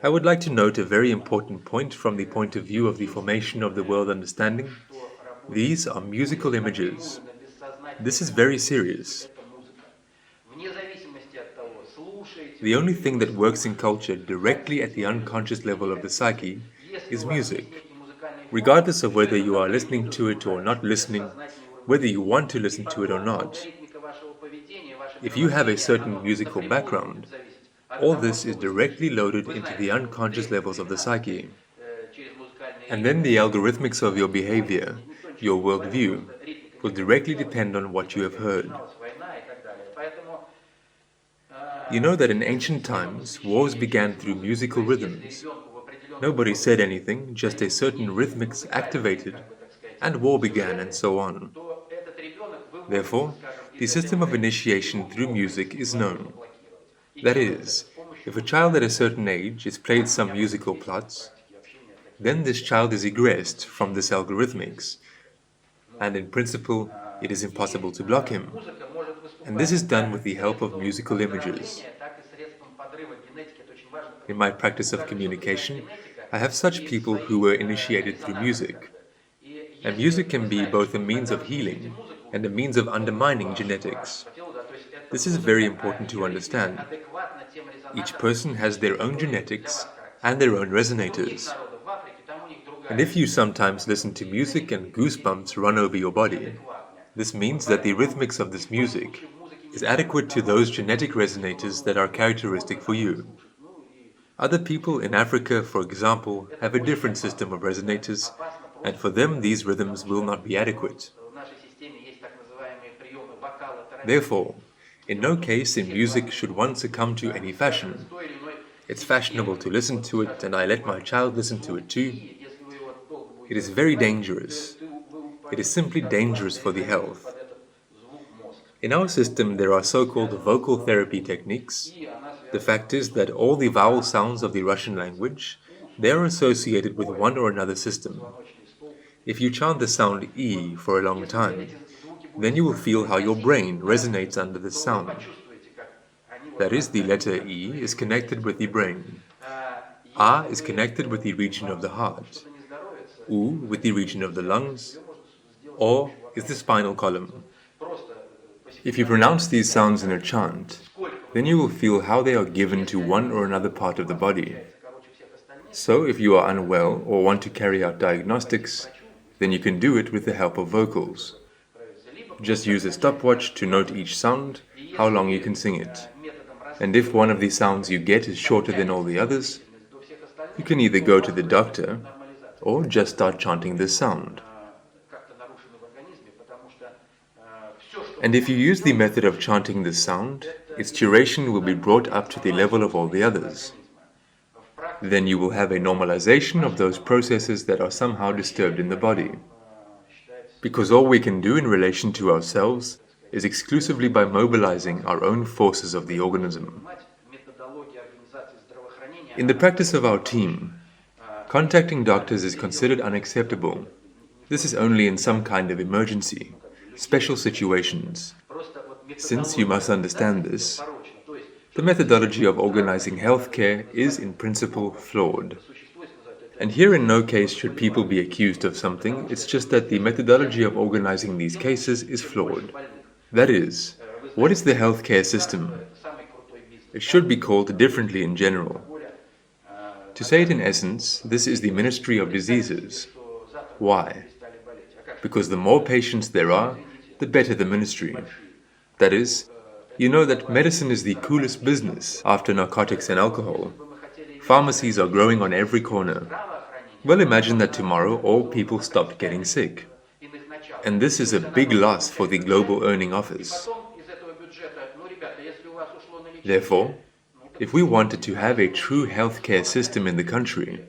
I would like to note a very important point from the point of view of the formation of the world understanding. These are musical images. This is very serious. The only thing that works in culture directly at the unconscious level of the psyche is music. Regardless of whether you are listening to it or not listening, whether you want to listen to it or not, if you have a certain musical background, all this is directly loaded into the unconscious levels of the psyche. And then the algorithmics of your behavior, your worldview, will directly depend on what you have heard. You know that in ancient times, wars began through musical rhythms. Nobody said anything, just a certain rhythmics activated, and war began and so on. Therefore, the system of initiation through music is known. That is, if a child at a certain age is played some musical plots, then this child is egressed from this algorithmics, and in principle, it is impossible to block him. And this is done with the help of musical images. In my practice of communication, I have such people who were initiated through music. And music can be both a means of healing and a means of undermining genetics. This is very important to understand. Each person has their own genetics and their own resonators. And if you sometimes listen to music and goosebumps run over your body, this means that the rhythmics of this music is adequate to those genetic resonators that are characteristic for you. Other people in Africa, for example, have a different system of resonators, and for them these rhythms will not be adequate. Therefore, in no case in music should one succumb to any fashion. It's fashionable to listen to it, and I let my child listen to it too. It is very dangerous. It is simply dangerous for the health. In our system, there are so-called vocal therapy techniques. The fact is that all the vowel sounds of the Russian language, They are associated with one or another system. If you chant the sound E for a long time, then you will feel how your brain resonates under the sound. That is, the letter E is connected with the brain. A is connected with the region of the heart. U with the region of the lungs. O is the spinal column. If you pronounce these sounds in a chant, then you will feel how they are given to one or another part of the body. So if you are unwell or want to carry out diagnostics, then you can do it with the help of vocals. Just use a stopwatch to note each sound, how long you can sing it. And if one of the sounds you get is shorter than all the others, you can either go to the doctor or just start chanting this sound. And if you use the method of chanting this sound, its duration will be brought up to the level of all the others. Then you will have a normalization of those processes that are somehow disturbed in the body. Because all we can do in relation to ourselves is exclusively by mobilizing our own forces of the organism. In the practice of our team, contacting doctors is considered unacceptable. This is only in some kind of emergency, special situations. Since you must understand this, the methodology of organizing healthcare is in principle flawed. And here in no case should people be accused of something, it's just that the methodology of organizing these cases is flawed. That is, what is the healthcare system? It should be called differently in general. To say it in essence, this is the Ministry of Diseases. Why? Because the more patients there are, the better the ministry. That is, you know that medicine is the coolest business after narcotics and alcohol. Pharmacies are growing on every corner. Well, imagine that tomorrow all people stopped getting sick. And this is a big loss for the Global Earning Office. Therefore, if we wanted to have a true healthcare system in the country,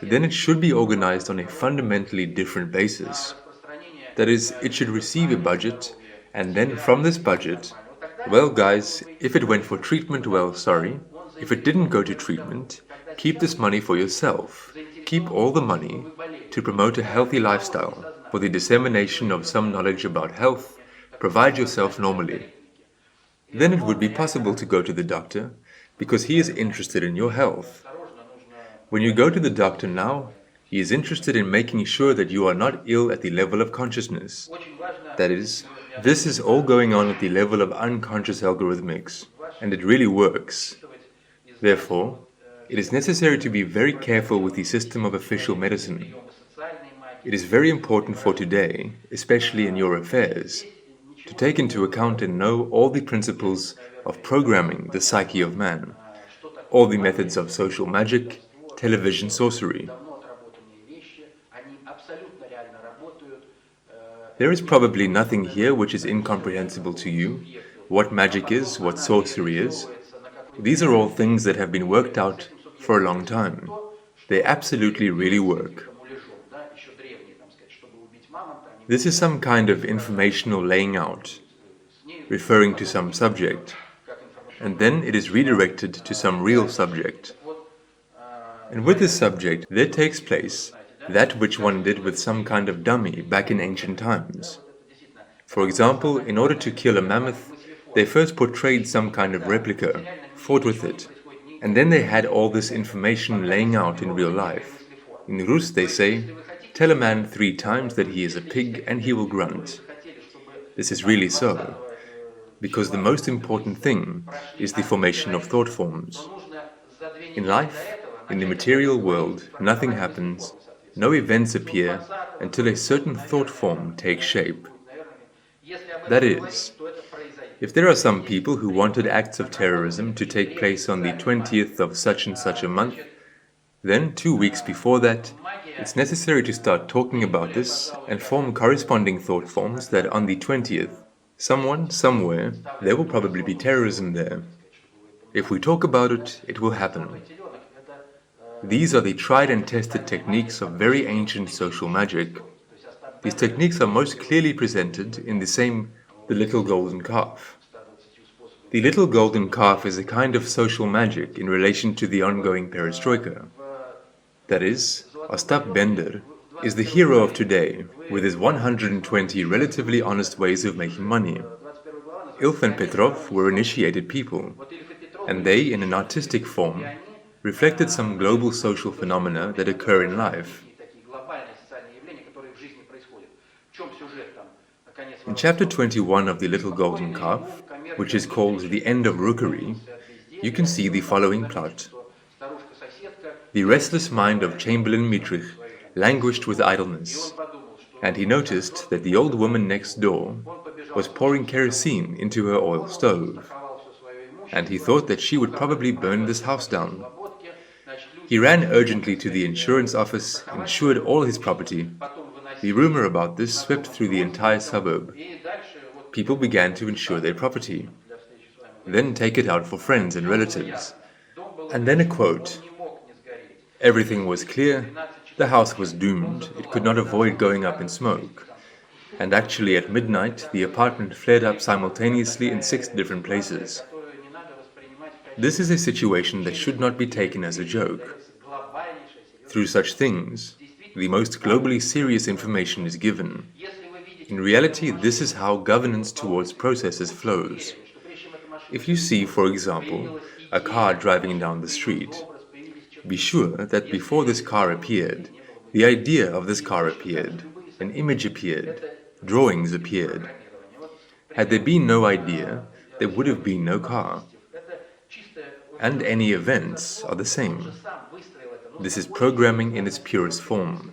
then it should be organized on a fundamentally different basis. That is, it should receive a budget, and then from this budget, well guys, if it went for treatment, well, sorry. If it didn't go to treatment, keep this money for yourself. Keep all the money to promote a healthy lifestyle, for the dissemination of some knowledge about health. Provide yourself normally. Then it would be possible to go to the doctor, because he is interested in your health. When you go to the doctor now, he is interested in making sure that you are not ill at the level of consciousness. That is, this is all going on at the level of unconscious algorithmics, and it really works. Therefore, it is necessary to be very careful with the system of official medicine. It is very important for today, especially in your affairs, to take into account and know all the principles of programming the psyche of man, all the methods of social magic, television sorcery. There is probably nothing here which is incomprehensible to you. What magic is, what sorcery is. These are all things that have been worked out for a long time. They absolutely really work. This is some kind of informational laying out, referring to some subject, and then it is redirected to some real subject. And with this subject, there takes place that which one did with some kind of dummy back in ancient times. For example, in order to kill a mammoth, they first portrayed some kind of replica, fought with it, and then they had all this information laying out in real life. In Rus they say, tell a man 3 times that he is a pig and he will grunt. This is really so, because the most important thing is the formation of thought forms. In life, in the material world, nothing happens, no events appear until a certain thought form takes shape. That is, if there are some people who wanted acts of terrorism to take place on the 20th of such and such a month, then 2 weeks before that, it's necessary to start talking about this and form corresponding thought forms that on the 20th, someone, somewhere, there will probably be terrorism there. If we talk about it, it will happen. These are the tried and tested techniques of very ancient social magic. These techniques are most clearly presented in the little golden calf. The little golden calf is a kind of social magic in relation to the ongoing perestroika. That is, Ostap Bender is the hero of today with his 120 relatively honest ways of making money. Ilf and Petrov were initiated people, and they, in an artistic form, reflected some global social phenomena that occur in life. In chapter 21 of The Little Golden Calf, which is called The End of Rookery, you can see the following plot. The restless mind of Chamberlain Mitrich languished with idleness, and he noticed that the old woman next door was pouring kerosene into her oil stove, and he thought that she would probably burn this house down. He ran urgently to the insurance office, insured all his property. The rumor about this swept through the entire suburb. People began to insure their property, then take it out for friends and relatives. And then a quote. Everything was clear, the house was doomed, it could not avoid going up in smoke. And actually at midnight, the apartment flared up simultaneously in 6 different places. This is a situation that should not be taken as a joke. Through such things, the most globally serious information is given. In reality, this is how governance towards processes flows. If you see, for example, a car driving down the street, be sure that before this car appeared, the idea of this car appeared, an image appeared, drawings appeared. Had there been no idea, there would have been no car. And any events are the same. This is programming in its purest form.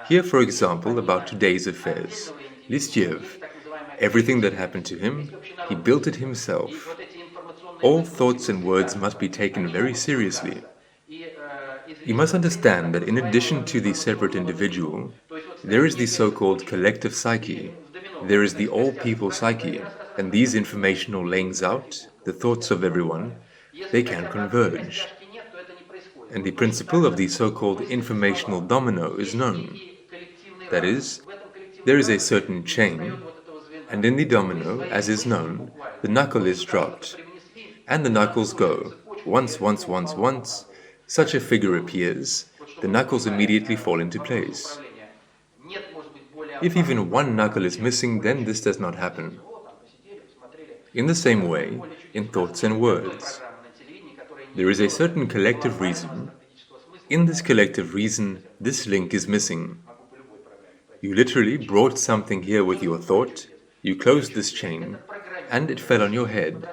Here, for example, about today's affairs, Listiev, everything that happened to him, he built it himself. All thoughts and words must be taken very seriously. You must understand that in addition to the separate individual, there is the so-called collective psyche, there is the all-people psyche, and these informational layings out, the thoughts of everyone, they can converge. And the principle of the so-called informational domino is known. That is, there is a certain chain, and in the domino, as is known, the knuckle is dropped, and the knuckles go, once, such a figure appears, the knuckles immediately fall into place. If even one knuckle is missing, then this does not happen. In the same way, in thoughts and words, there is a certain collective reason. In this collective reason, this link is missing. You literally brought something here with your thought, you closed this chain, and it fell on your head,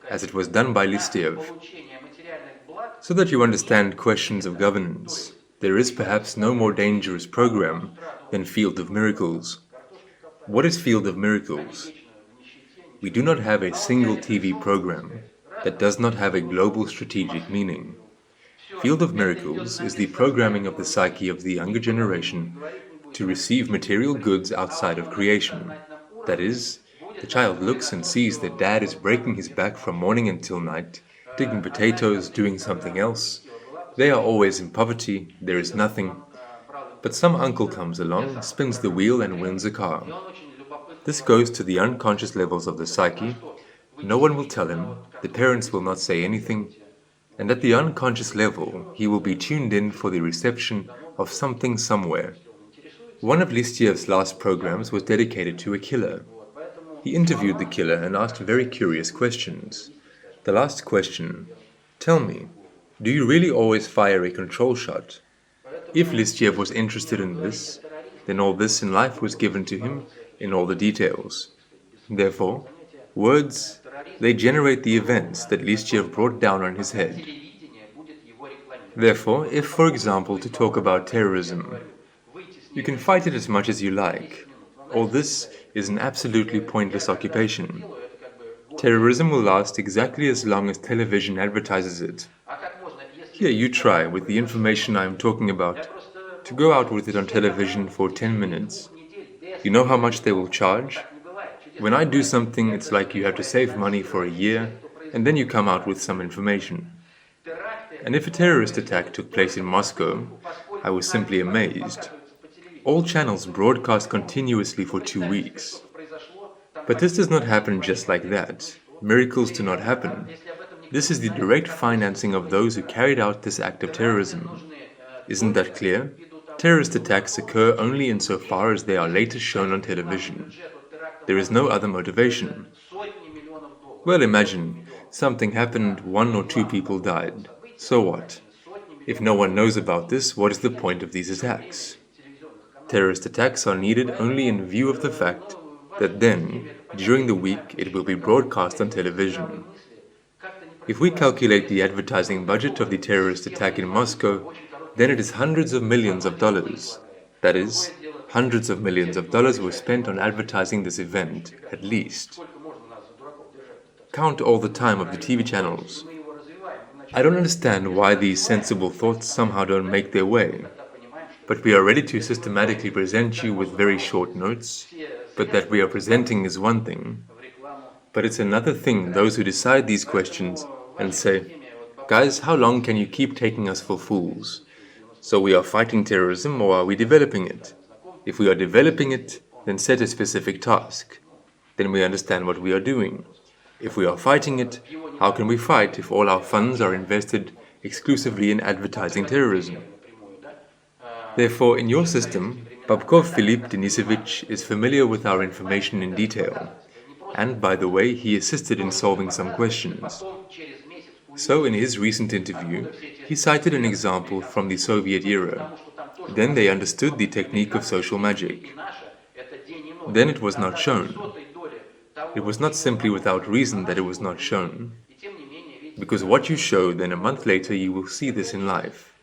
as it was done by Listiev. So that you understand questions of governance, there is perhaps no more dangerous program than Field of Miracles. What is Field of Miracles? We do not have a single TV program that does not have a global strategic meaning. Field of Miracles is the programming of the psyche of the younger generation to receive material goods outside of creation. That is, the child looks and sees that dad is breaking his back from morning until night, digging potatoes, doing something else. They are always in poverty, there is nothing. But some uncle comes along, spins the wheel and wins a car. This goes to the unconscious levels of the psyche. No one will tell him, the parents will not say anything, and at the unconscious level he will be tuned in for the reception of something somewhere. One of Listiev's last programs was dedicated to a killer. He interviewed the killer and asked very curious questions. The last question, tell me, do you really always fire a control shot? If Listiev was interested in this, then all this in life was given to him in all the details. Therefore, words, they generate the events that Listiev brought down on his head. Therefore, if, for example, to talk about terrorism, you can fight it as much as you like. All this is an absolutely pointless occupation. Terrorism will last exactly as long as television advertises it. Here you try, with the information I am talking about, to go out with it on television for 10 minutes. You know how much they will charge? When I do something, it's like you have to save money for a year, and then you come out with some information. And if a terrorist attack took place in Moscow, I was simply amazed. All channels broadcast continuously for 2 weeks. But this does not happen just like that. Miracles do not happen. This is the direct financing of those who carried out this act of terrorism. Isn't that clear? Terrorist attacks occur only insofar as they are later shown on television. There is no other motivation. Well, imagine, something happened, 1 or 2 people died. So what? If no one knows about this, what is the point of these attacks? Terrorist attacks are needed only in view of the fact that then, during the week, it will be broadcast on television. If we calculate the advertising budget of the terrorist attack in Moscow, then it is hundreds of millions of dollars. That is, hundreds of millions of dollars were spent on advertising this event, at least. Count all the time of the TV channels. I don't understand why these sensible thoughts somehow don't make their way. But we are ready to systematically present you with very short notes, but that we are presenting is one thing. But it's another thing those who decide these questions and say, guys, how long can you keep taking us for fools? So we are fighting terrorism, or are we developing it? If we are developing it, then set a specific task. Then we understand what we are doing. If we are fighting it, how can we fight if all our funds are invested exclusively in advertising terrorism? Therefore, in your system, Babkov Filip Denisovich is familiar with our information in detail. And, by the way, he assisted in solving some questions. So, in his recent interview, he cited an example from the Soviet era. Then they understood the technique of social magic. Then it was not shown. It was not simply without reason that it was not shown. Because what you show, then a month later you will see this in life.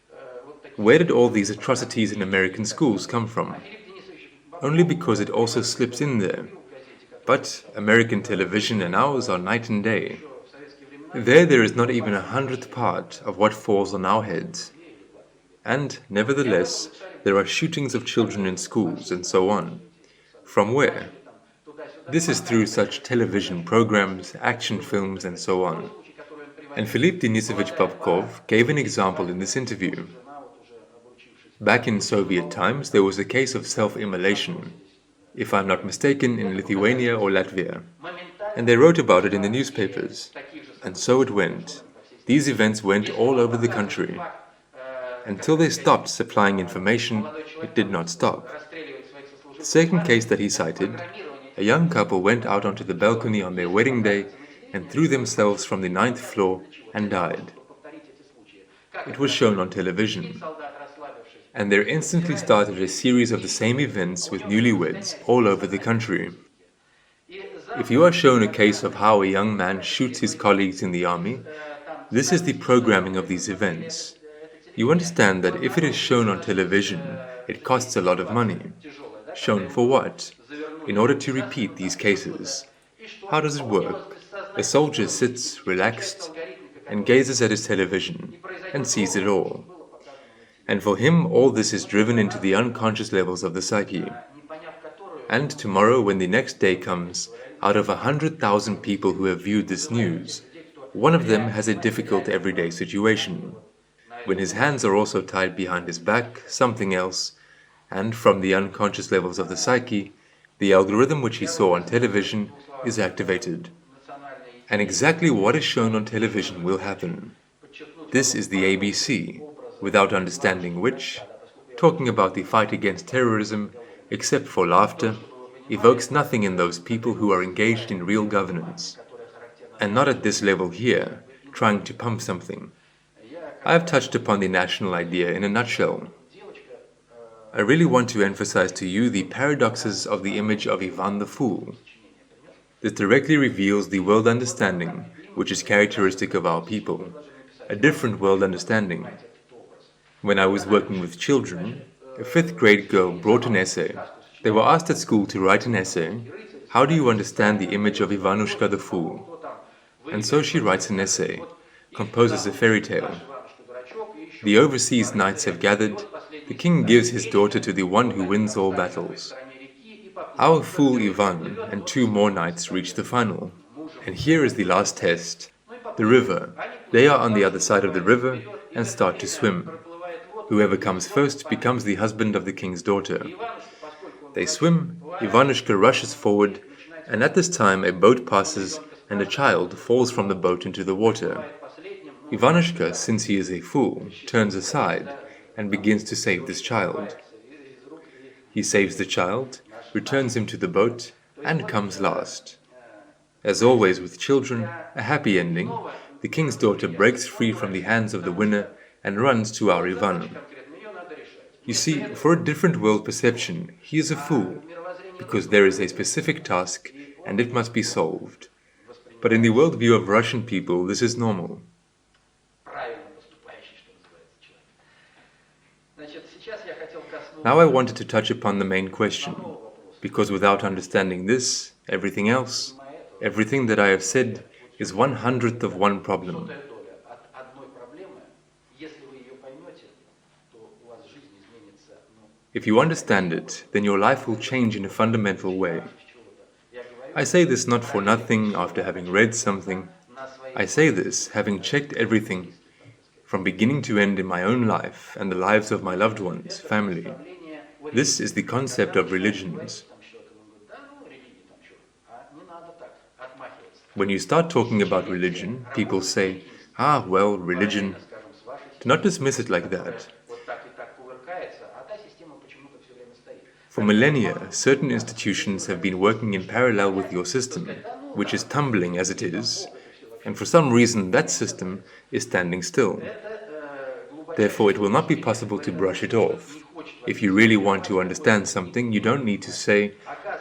Where did all these atrocities in American schools come from? Only because it also slips in there. But American television and ours are night and day. There is not even 100th part of what falls on our heads. And, nevertheless, there are shootings of children in schools and so on. From where? This is through such television programs, action films and so on. And Filip Denisovich Babkov gave an example in this interview. Back in Soviet times, there was a case of self-immolation, if I'm not mistaken, in Lithuania or Latvia. And they wrote about it in the newspapers. And so it went. These events went all over the country. Until they stopped supplying information, it did not stop. The second case that he cited, a young couple went out onto the balcony on their wedding day and threw themselves from the 9th floor and died. It was shown on television. And there instantly started a series of the same events with newlyweds all over the country. If you are shown a case of how a young man shoots his colleagues in the army, this is the programming of these events. You understand that if it is shown on television, it costs a lot of money. Shown for what? In order to repeat these cases. How does it work? A soldier sits relaxed and gazes at his television and sees it all. And for him, all this is driven into the unconscious levels of the psyche. And tomorrow, when the next day comes, out of 100,000 people who have viewed this news, one of them has a difficult everyday situation. When his hands are also tied behind his back, something else, and from the unconscious levels of the psyche, the algorithm which he saw on television is activated. And exactly what is shown on television will happen. This is the ABC, without understanding which, talking about the fight against terrorism, except for laughter, evokes nothing in those people who are engaged in real governance. And not at this level here, trying to pump something. I have touched upon the national idea in a nutshell. I really want to emphasize to you the paradoxes of the image of Ivan the Fool. This directly reveals the world understanding which is characteristic of our people, a different world understanding. When I was working with children, a 5th grade girl brought an essay. They were asked at school to write an essay, how do you understand the image of Ivanushka the Fool? And so she writes an essay, composes a fairy tale. The overseas knights have gathered, the king gives his daughter to the one who wins all battles. Our fool Ivan and 2 more knights reach the final. And here is the last test. The river. They are on the other side of the river and start to swim. Whoever comes first becomes the husband of the king's daughter. They swim, Ivanushka rushes forward, and at this time a boat passes and a child falls from the boat into the water. Ivanushka, since he is a fool, turns aside and begins to save this child. He saves the child, returns him to the boat, and comes last. As always with children, a happy ending. The king's daughter breaks free from the hands of the winner and runs to our Ivan. You see, for a different world perception, he is a fool, because there is a specific task and it must be solved. But in the worldview of Russian people, this is normal. Now I wanted to touch upon the main question, because without understanding this, everything else, everything that I have said, is 1/100th of one problem. If you understand it, then your life will change in a fundamental way. I say this not for nothing after having read something. I say this having checked everything from beginning to end in my own life and the lives of my loved ones, family. This is the concept of religions. When you start talking about religion, people say, well, religion. Do not dismiss it like that. For millennia, certain institutions have been working in parallel with your system, which is tumbling as it is, and for some reason that system is standing still. Therefore, it will not be possible to brush it off. If you really want to understand something, you don't need to say,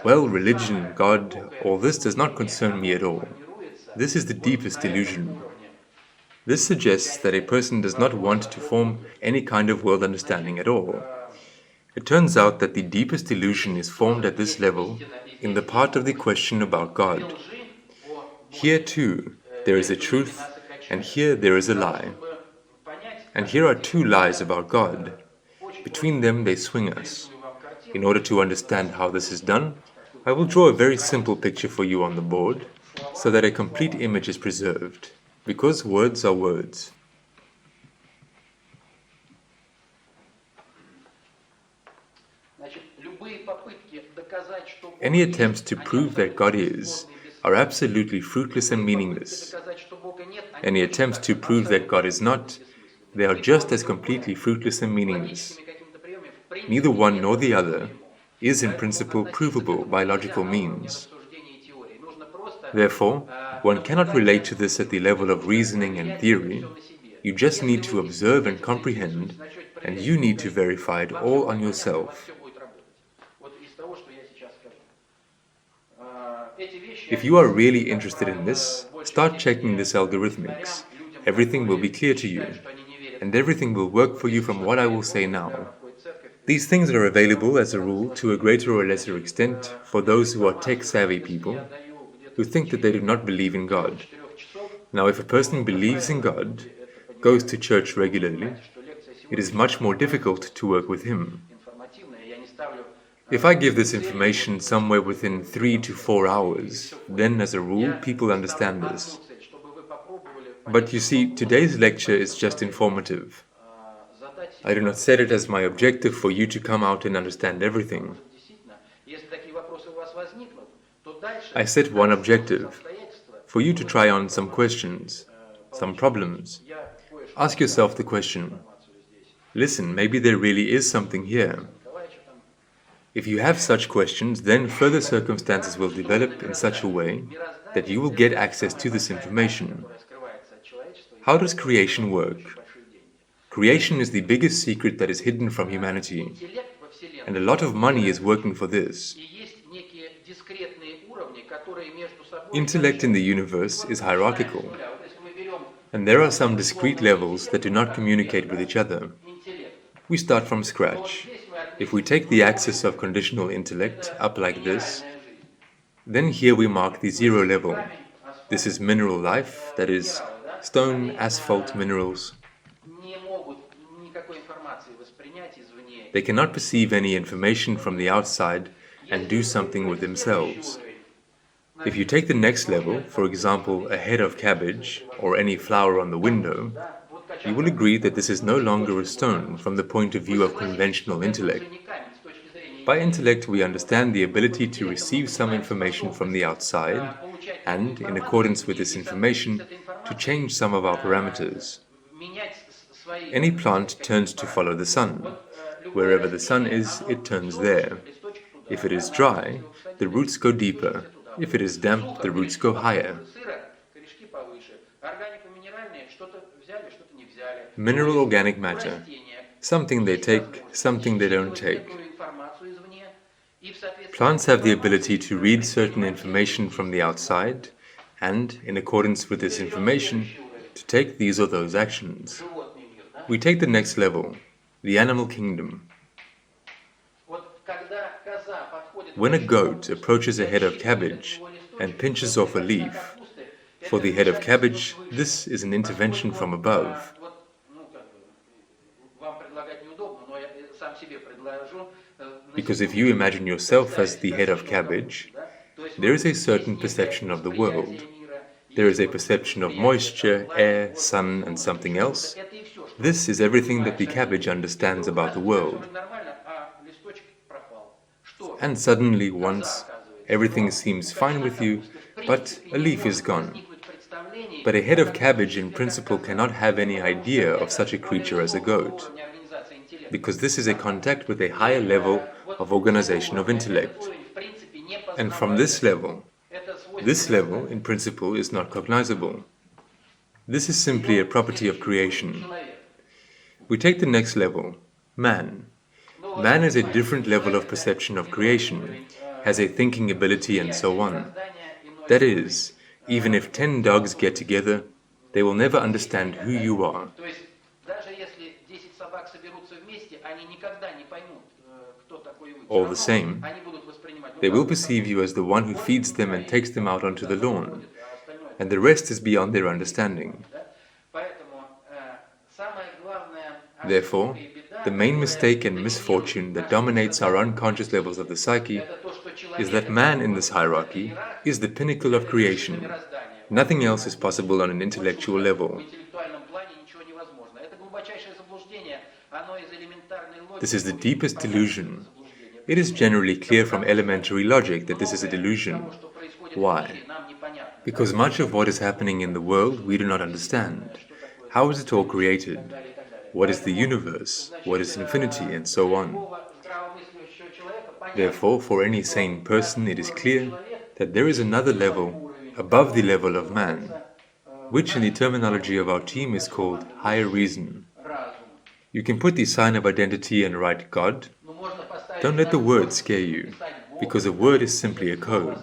well, religion, God, all this does not concern me at all. This is the deepest illusion. This suggests that a person does not want to form any kind of world understanding at all. It turns out that the deepest illusion is formed at this level in the part of the question about God. Here too, there is a truth, and here there is a lie. And here are two lies about God. Between them they swing us. In order to understand how this is done, I will draw a very simple picture for you on the board, so that a complete image is preserved, because words are words. Any attempts to prove that God is are absolutely fruitless and meaningless. Any attempts to prove that God is not, they are just as completely fruitless and meaningless. Neither one nor the other is in principle provable by logical means. Therefore, one cannot relate to this at the level of reasoning and theory. You just need to observe and comprehend, and you need to verify it all on yourself. If you are really interested in this, start checking this algorithmics. Everything will be clear to you, and everything will work for you from what I will say now. These things are available as a rule to a greater or lesser extent for those who are tech-savvy people, who think that they do not believe in God. Now, if a person believes in God, goes to church regularly, it is much more difficult to work with him. If I give this information somewhere within 3 to 4 hours, then as a rule people understand this. But you see, today's lecture is just informative. I do not set it as my objective for you to come out and understand everything. I set one objective, for you to try on some questions, some problems. Ask yourself the question, listen, maybe there really is something here. If you have such questions, then further circumstances will develop in such a way that you will get access to this information. How does creation work? Creation is the biggest secret that is hidden from humanity, and a lot of money is working for this. Intellect in the universe is hierarchical, and there are some discrete levels that do not communicate with each other. We start from scratch. If we take the axis of conditional intellect up like this, then here we mark the 0 level. This is mineral life, that is, stone, asphalt, minerals. They cannot perceive any information from the outside and do something with themselves. If you take the next level, for example, a head of cabbage or any flower on the window, you will agree that this is no longer a stone from the point of view of conventional intellect. By intellect, we understand the ability to receive some information from the outside, and, in accordance with this information, to change some of our parameters. Any plant turns to follow the sun. Wherever the sun is, it turns there. If it is dry, the roots go deeper. If it is damp, the roots go higher. Mineral organic matter. Something they take, something they don't take. Plants have the ability to read certain information from the outside and, in accordance with this information, to take these or those actions. We take the next level, the animal kingdom. When a goat approaches a head of cabbage and pinches off a leaf, for the head of cabbage, this is an intervention from above. Because if you imagine yourself as the head of cabbage, there is a certain perception of the world. There is a perception of moisture, air, sun, and something else. This is everything that the cabbage understands about the world. And suddenly, once, everything seems fine with you, but a leaf is gone. But a head of cabbage in principle cannot have any idea of such a creature as a goat, because this is a contact with a higher level of organization of intellect. And from this level in principle is not cognizable. This is simply a property of creation. We take the next level, man. Man has a different level of perception of creation, has a thinking ability and so on. That is, even if 10 dogs get together, they will never understand who you are. All the same, they will perceive you as the one who feeds them and takes them out onto the lawn, and the rest is beyond their understanding. Therefore, the main mistake and misfortune that dominates our unconscious levels of the psyche is that man in this hierarchy is the pinnacle of creation. Nothing else is possible on an intellectual level. This is the deepest delusion. It is generally clear from elementary logic that this is a delusion. Why? Because much of what is happening in the world we do not understand. How is it all created? What is the universe? What is infinity? And so on. Therefore, for any sane person, it is clear that there is another level above the level of man, which in the terminology of our team is called higher reason. You can put the sign of identity and write God. Don't let the word scare you, because a word is simply a code.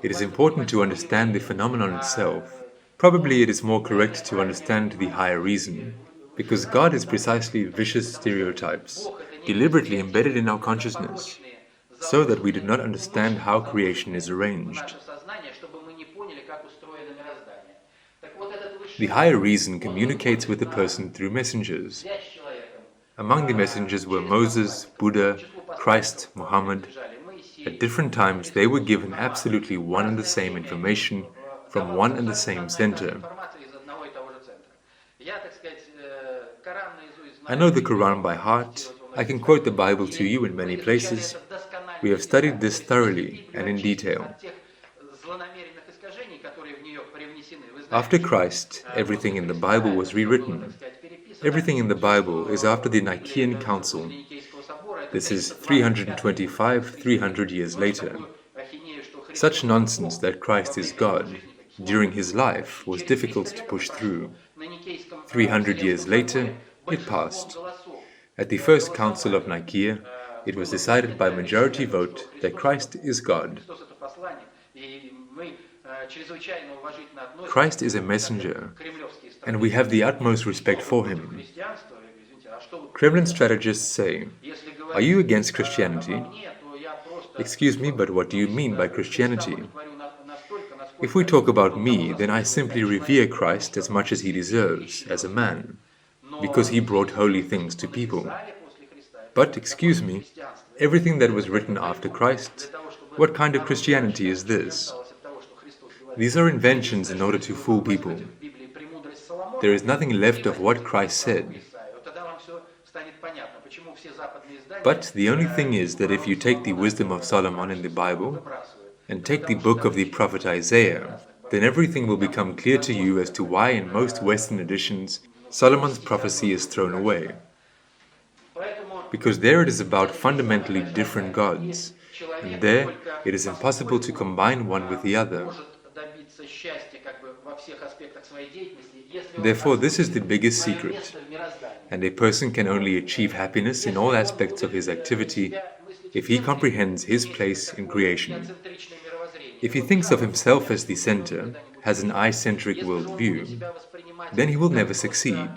It is important to understand the phenomenon itself. Probably it is more correct to understand the higher reason, because God is precisely vicious stereotypes, deliberately embedded in our consciousness, so that we do not understand how creation is arranged. The higher reason communicates with the person through messengers. Among the messengers were Moses, Buddha, Christ, Muhammad. At different times they were given absolutely one and the same information from one and the same center. I know the Quran by heart. I can quote the Bible to you in many places. We have studied this thoroughly and in detail. After Christ, everything in the Bible was rewritten. Everything in the Bible is after the Nicaean Council. This is 300 years later. Such nonsense that Christ is God during his life was difficult to push through. 300 years later, it passed. At the First Council of Nicaea, it was decided by majority vote that Christ is God. Christ is a messenger, and we have the utmost respect for him. Kremlin strategists say, "Are you against Christianity?" Excuse me, but what do you mean by Christianity? If we talk about me, then I simply revere Christ as much as he deserves, as a man, because he brought holy things to people. But, excuse me, everything that was written after Christ, what kind of Christianity is this? These are inventions in order to fool people. There is nothing left of what Christ said. But the only thing is that if you take the wisdom of Solomon in the Bible, and take the book of the prophet Isaiah, then everything will become clear to you as to why in most Western editions Solomon's prophecy is thrown away. Because there it is about fundamentally different gods, and there it is impossible to combine one with the other. Therefore, this is the biggest secret, and a person can only achieve happiness in all aspects of his activity if he comprehends his place in creation. If he thinks of himself as the center, has an I-centric worldview, then he will never succeed.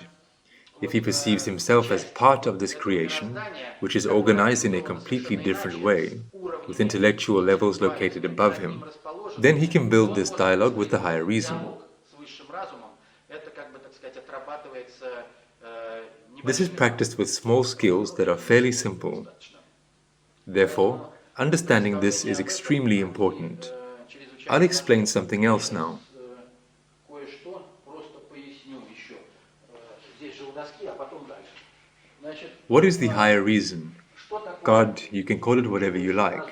If he perceives himself as part of this creation, which is organized in a completely different way, with intellectual levels located above him, then he can build this dialogue with the higher reason. This is practiced with small skills that are fairly simple. Therefore, understanding this is extremely important. I'll explain something else now. What is the higher reason? God, you can call it whatever you like.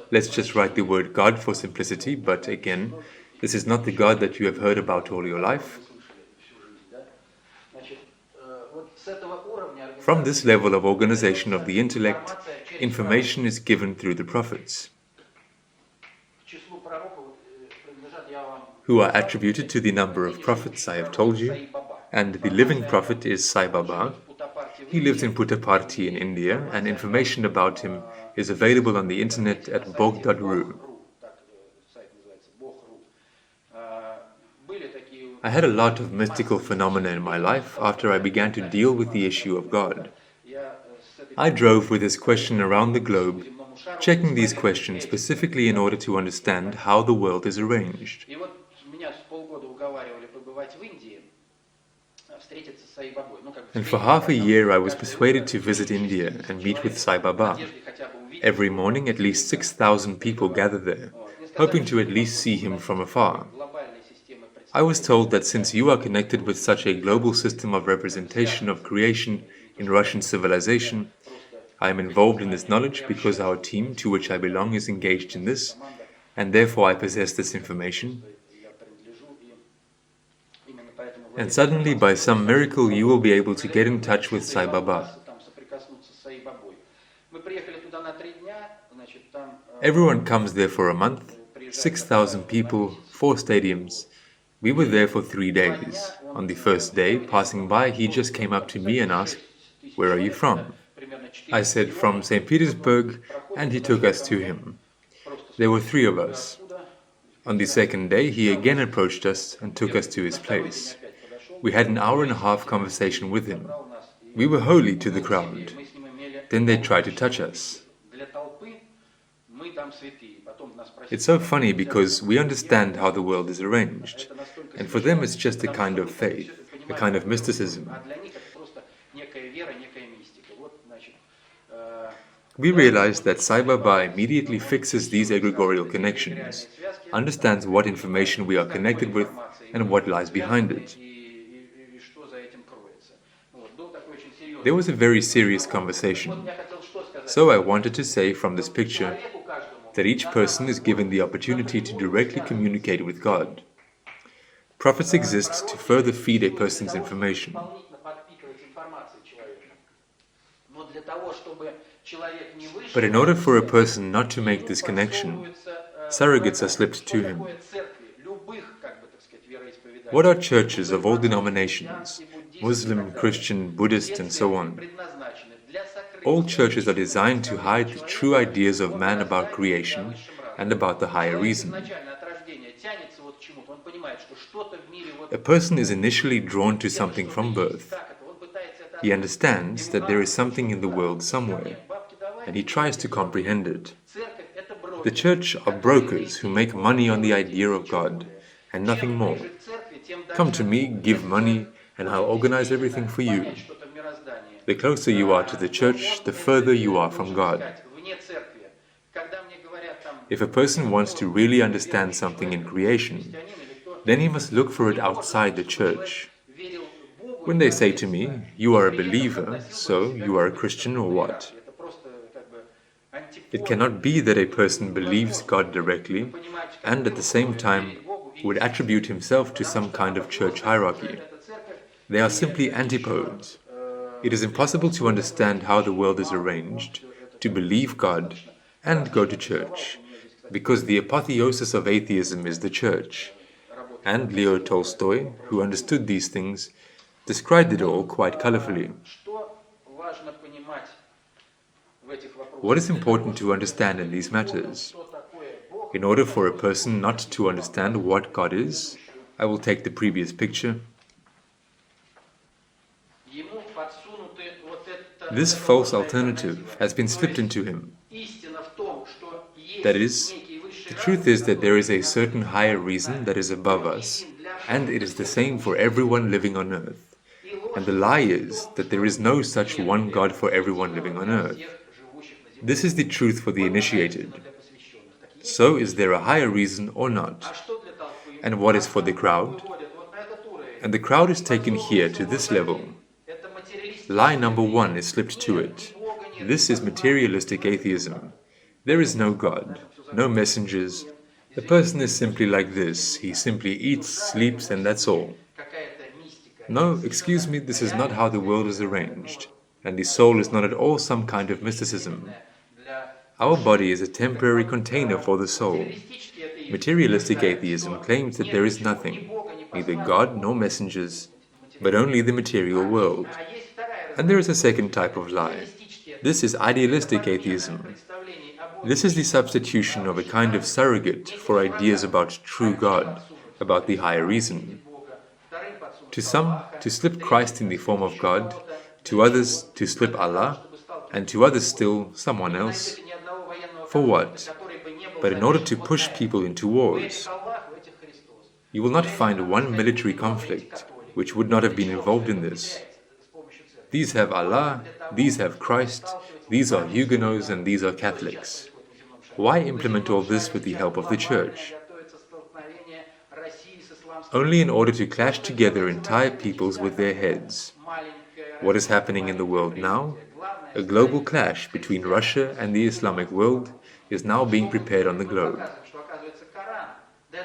Let's just write the word God for simplicity, but again, this is not the God that you have heard about all your life. From this level of organization of the intellect, information is given through the prophets, who are attributed to the number of prophets I have told you, and the living prophet is Sai Baba. He lives in Puttaparthi in India, and information about him is available on the internet at bog.ru. I had a lot of mystical phenomena in my life after I began to deal with the issue of God. I drove with this question around the globe, checking these questions specifically in order to understand how the world is arranged. And for half a year I was persuaded to visit India and meet with Sai Baba. Every morning at least 6,000 people gather there, hoping to at least see him from afar. I was told that since you are connected with such a global system of representation of creation in Russian civilization, I am involved in this knowledge because our team to which I belong is engaged in this, and therefore I possess this information. And suddenly, by some miracle, you will be able to get in touch with Sai Baba. Everyone comes there for a month, 6,000 people, 4 stadiums. We were there for 3 days. On the first day, passing by, he just came up to me and asked, "Where are you from?" I said, "From St. Petersburg," and he took us to him. There were 3 of us. On the second day, he again approached us and took us to his place. We had an hour-and-a-half conversation with him. We were holy to the crowd. Then they tried to touch us. It's so funny because we understand how the world is arranged, and for them it's just a kind of faith, a kind of mysticism. We realize that Sai Baba immediately fixes these egregorial connections, understands what information we are connected with and what lies behind it. There was a very serious conversation. So I wanted to say from this picture that each person is given the opportunity to directly communicate with God. Prophets exist to further feed a person's information. But in order for a person not to make this connection, surrogates are slipped to him. What are churches of all denominations? Muslim, Christian, Buddhist, and so on. All churches are designed to hide the true ideas of man about creation and about the higher reason. A person is initially drawn to something from birth. He understands that there is something in the world somewhere, and he tries to comprehend it. The church are brokers who make money on the idea of God, and nothing more. Come to me, give money, and I'll organize everything for you. The closer you are to the church, the further you are from God. If a person wants to really understand something in creation, then he must look for it outside the church. When they say to me, "You are a believer, so you are a Christian or what?" It cannot be that a person believes God directly and at the same time would attribute himself to some kind of church hierarchy. They are simply antipodes. It is impossible to understand how the world is arranged, to believe God, and go to church, because the apotheosis of atheism is the church. And Leo Tolstoy, who understood these things, described it all quite colorfully. What is important to understand in these matters? In order for a person not to understand what God is, I will take the previous picture. This false alternative has been slipped into him. That is, the truth is that there is a certain higher reason that is above us, and it is the same for everyone living on earth. And the lie is that there is no such one God for everyone living on earth. This is the truth for the initiated. So is there a higher reason or not? And what is for the crowd? And the crowd is taken here to this level. Lie number one is slipped to it. This is materialistic atheism. There is no God, no messengers. The person is simply like this. He simply eats, sleeps, and that's all. No, excuse me, this is not how the world is arranged. And the soul is not at all some kind of mysticism. Our body is a temporary container for the soul. Materialistic atheism claims that there is nothing, neither God nor messengers, but only the material world. And there is a second type of lie. This is idealistic atheism. This is the substitution of a kind of surrogate for ideas about true God, about the higher reason. To some, to slip Christ in the form of God, to others, to slip Allah, and to others still, someone else. For what? But in order to push people into wars. You will not find one military conflict which would not have been involved in this. These have Allah, these have Christ, these are Huguenots, and these are Catholics. Why implement all this with the help of the Church? Only in order to clash together entire peoples with their heads. What is happening in the world now? A global clash between Russia and the Islamic world is now being prepared on the globe.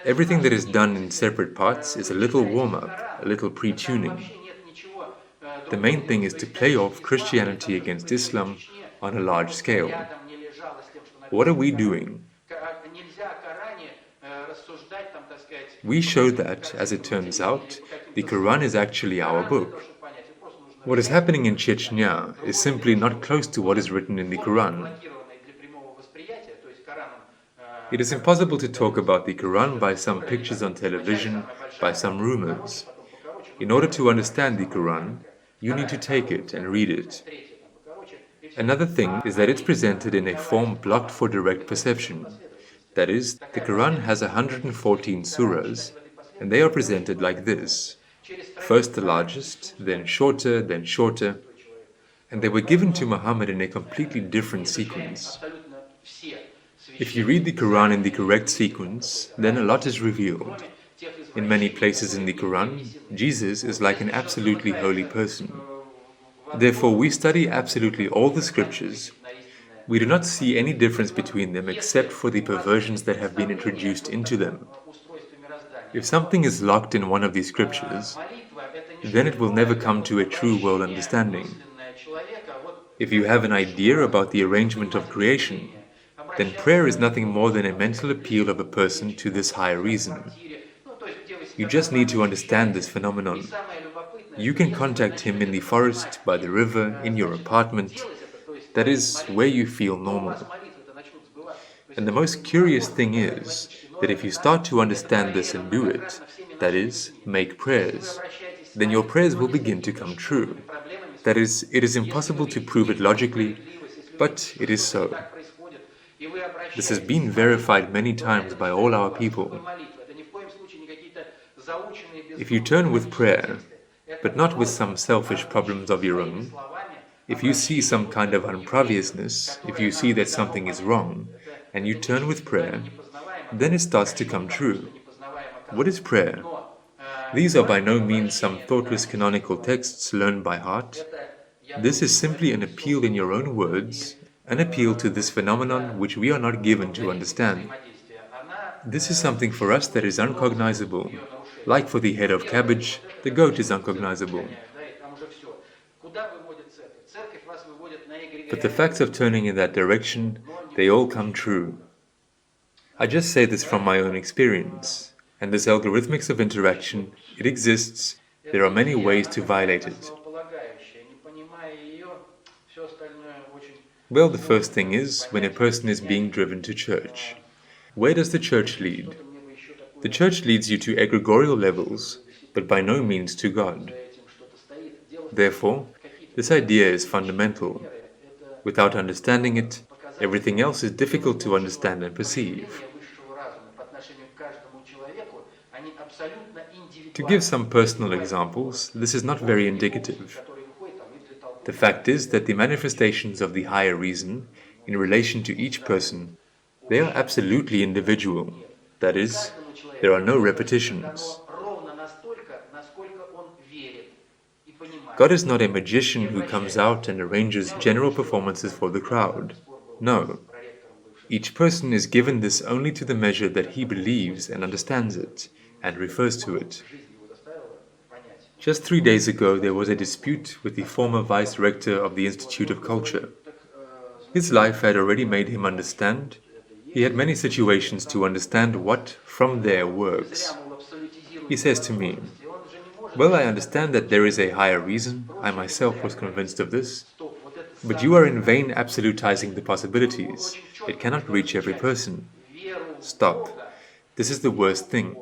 Everything that is done in separate parts is a little warm-up, a little pre-tuning. The main thing is to play off Christianity against Islam on a large scale. What are we doing? We show that, as it turns out, the Quran is actually our book. What is happening in Chechnya is simply not close to what is written in the Quran. It is impossible to talk about the Quran by some pictures on television, by some rumors. In order to understand the Quran, you need to take it and read it. Another thing is that it's presented in a form blocked for direct perception. That is, the Quran has 114 surahs, and they are presented like this. First the largest, then shorter, and they were given to Muhammad in a completely different sequence. If you read the Quran in the correct sequence, then a lot is revealed. In many places in the Quran, Jesus is like an absolutely holy person. Therefore, we study absolutely all the scriptures. We do not see any difference between them except for the perversions that have been introduced into them. If something is locked in one of these scriptures, then it will never come to a true world understanding. If you have an idea about the arrangement of creation, then prayer is nothing more than a mental appeal of a person to this higher reason. You just need to understand this phenomenon. You can contact him in the forest, by the river, in your apartment. That is where you feel normal. And the most curious thing is that if you start to understand this and do it, that is, make prayers, then your prayers will begin to come true. That is, it is impossible to prove it logically, but it is so. This has been verified many times by all our people. If you turn with prayer, but not with some selfish problems of your own, if you see some kind of unpraviousness, if you see that something is wrong, and you turn with prayer, then it starts to come true. What is prayer? These are by no means some thoughtless canonical texts learned by heart. This is simply an appeal in your own words an appeal to this phenomenon which we are not given to understand. This is something for us that is uncognizable. Like for the head of cabbage, the goat is uncognizable. But the facts of turning in that direction, they all come true. I just say this from my own experience, and this algorithmics of interaction, it exists, there are many ways to violate it. Well, the first thing is when a person is being driven to church. Where does the church lead? The church leads you to egregorial levels, but by no means to God. Therefore, this idea is fundamental. Without understanding it, everything else is difficult to understand and perceive. To give some personal examples, this is not very indicative. The fact is that the manifestations of the higher reason, in relation to each person, they are absolutely individual. That is, there are no repetitions. God is not a magician who comes out and arranges general performances for the crowd. No. Each person is given this only to the measure that he believes and understands it, and refers to it. Just 3 days ago there was a dispute with the former vice-rector of the Institute of Culture. His life had already made him understand. He had many situations to understand what, from there, works. He says to me, "Well, I understand that there is a higher reason, I myself was convinced of this, but you are in vain absolutizing the possibilities. It cannot reach every person." Stop. This is the worst thing.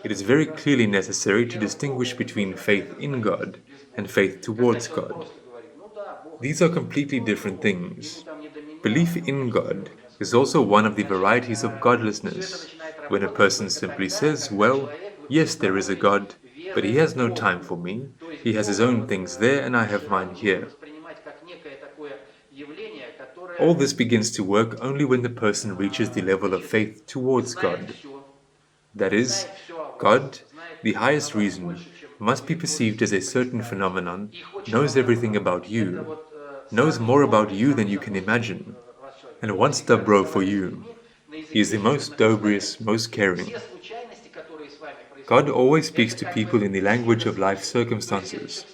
It is very clearly necessary to distinguish between faith in God and faith towards God. These are completely different things. Belief in God is also one of the varieties of godlessness, when a person simply says, "Well, yes, there is a God, but he has no time for me, he has his own things there and I have mine here." All this begins to work only when the person reaches the level of faith towards God. That is, God, the highest reason, must be perceived as a certain phenomenon, knows everything about you, knows more about you than you can imagine, and wants dobro for you. He is the most dobrous, most caring. God always speaks to people in the language of life circumstances.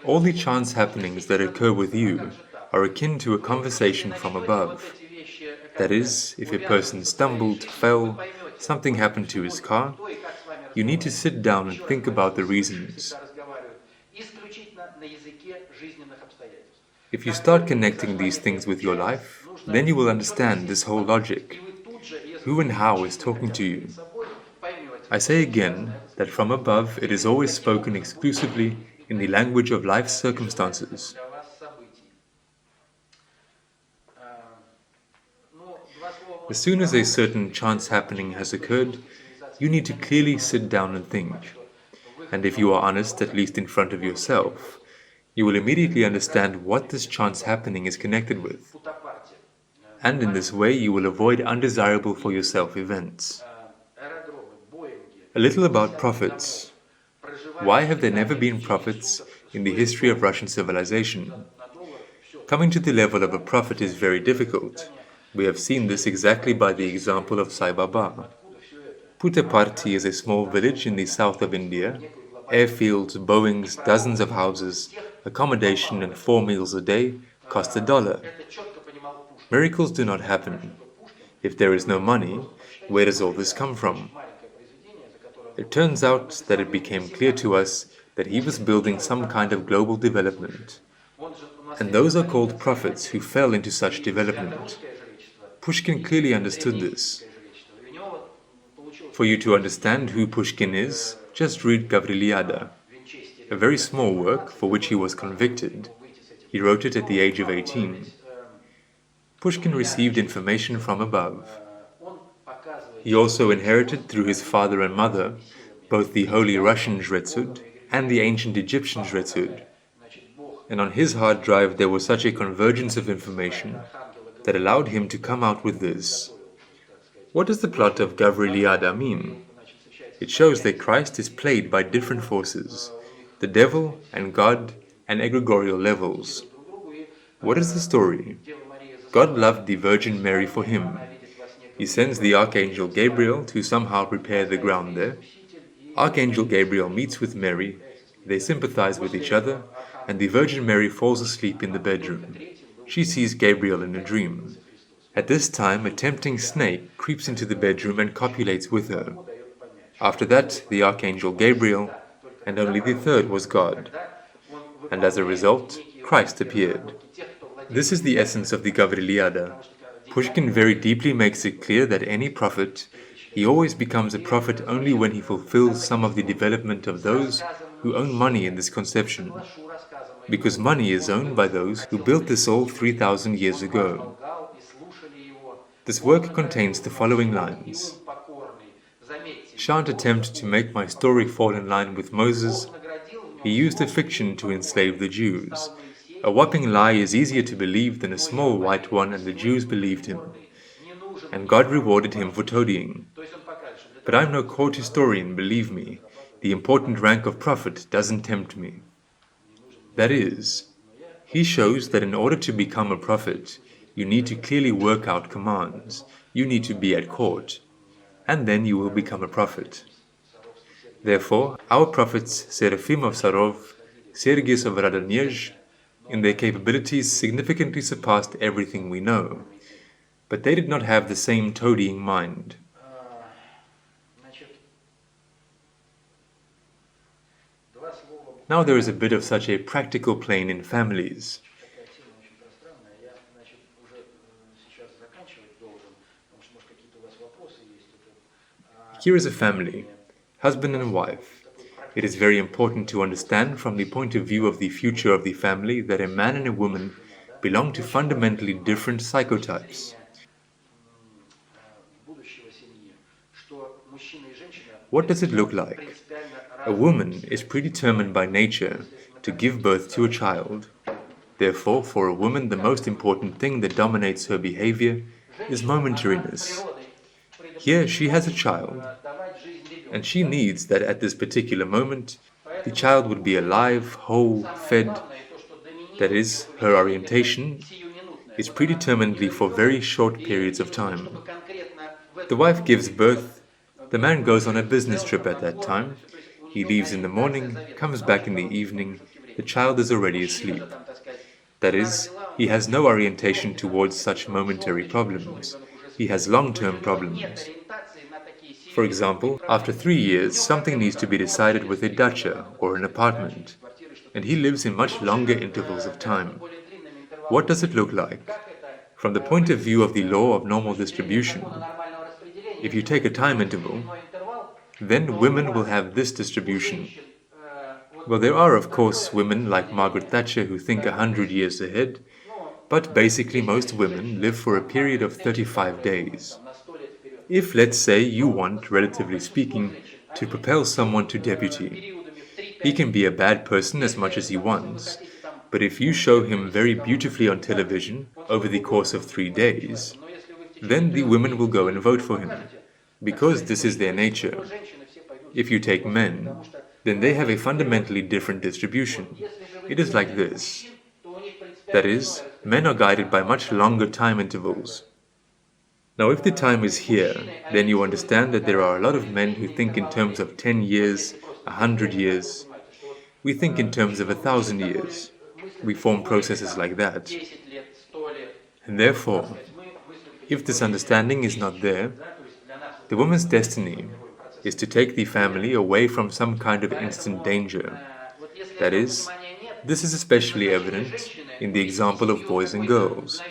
All the chance happenings that occur with you are akin to a conversation from above. That is, if a person stumbled, fell, something happened to his car, you need to sit down and think about the reasons. If you start connecting these things with your life, then you will understand this whole logic. Who and how is talking to you? I say again that from above it is always spoken exclusively in the language of life's circumstances. As soon as a certain chance happening has occurred, you need to clearly sit down and think. And if you are honest, at least in front of yourself, you will immediately understand what this chance happening is connected with. And in this way you will avoid undesirable for yourself events. A little about prophets. Why have there never been prophets in the history of Russian civilization? Coming to the level of a prophet is very difficult. We have seen this exactly by the example of Sai Baba. Puttaparthi is a small village in the south of India. Airfields, Boeings, dozens of houses, accommodation and 4 meals a day cost $1. Miracles do not happen. If there is no money, where does all this come from? It turns out that it became clear to us that he was building some kind of global development. And those are called prophets who fell into such development. Pushkin clearly understood this. For you to understand who Pushkin is, just read Gavriliada, a very small work for which he was convicted. He wrote it at the age of 18. Pushkin received information from above. He also inherited through his father and mother both the Holy Russian Zhretsud and the ancient Egyptian Zhretsud. And on his hard drive there was such a convergence of information that allowed him to come out with this. What does the plot of Gavriliada mean? It shows that Christ is played by different forces, the devil and God, and egregorial levels. What is the story? God loved the Virgin Mary for him. He sends the Archangel Gabriel to somehow prepare the ground there. Archangel Gabriel meets with Mary, they sympathize with each other, and the Virgin Mary falls asleep in the bedroom. She sees Gabriel in a dream. At this time, a tempting snake creeps into the bedroom and copulates with her. After that, the Archangel Gabriel, and only the third was God. And as a result, Christ appeared. This is the essence of the Gavriliada. Pushkin very deeply makes it clear that any prophet, he always becomes a prophet only when he fulfills some of the development of those who own money in this conception. Because money is owned by those who built this all 3,000 years ago. This work contains the following lines. Shan't attempt to make my story fall in line with Moses. He used a fiction to enslave the Jews. A whopping lie is easier to believe than a small white one, and the Jews believed him. And God rewarded him for toadying. But I'm no court historian, believe me. The important rank of prophet doesn't tempt me. That is, he shows that in order to become a prophet, you need to clearly work out commands. You need to be at court. And then you will become a prophet. Therefore, our prophets Seraphim of Sarov, Sergius of Radonezh, in their capabilities significantly surpassed everything we know. But they did not have the same toadying mind. Now there is a bit of such a practical plane in families. Here is a family, husband and wife. It is very important to understand from the point of view of the future of the family that a man and a woman belong to fundamentally different psychotypes. What does it look like? A woman is predetermined by nature to give birth to a child. Therefore, for a woman, the most important thing that dominates her behavior is momentariness. Here she has a child, and she needs that at this particular moment, the child would be alive, whole, fed. That is, her orientation is predeterminedly for very short periods of time. The wife gives birth, the man goes on a business trip at that time, he leaves in the morning, comes back in the evening, the child is already asleep. That is, he has no orientation towards such momentary problems. He has long-term problems. For example, after 3 years, something needs to be decided with a dacha or an apartment, and he lives in much longer intervals of time. What does it look like? From the point of view of the law of normal distribution, if you take a time interval, then women will have this distribution. Well, there are, of course, women like Margaret Thatcher who think 100 years ahead, but basically most women live for a period of 35 days. If, let's say, you want, relatively speaking, to propel someone to deputy, he can be a bad person as much as he wants, but if you show him very beautifully on television over the course of 3 days, then the women will go and vote for him, because this is their nature. If you take men, then they have a fundamentally different distribution. It is like this. That is, men are guided by much longer time intervals. Now, if the time is here, then you understand that there are a lot of men who think in terms of 10 years, 100 years. We think in terms of 1,000 years. We form processes like that. And therefore, if this understanding is not there, the woman's destiny is to take the family away from some kind of instant danger. That is, this is especially evident in the example of boys and girls.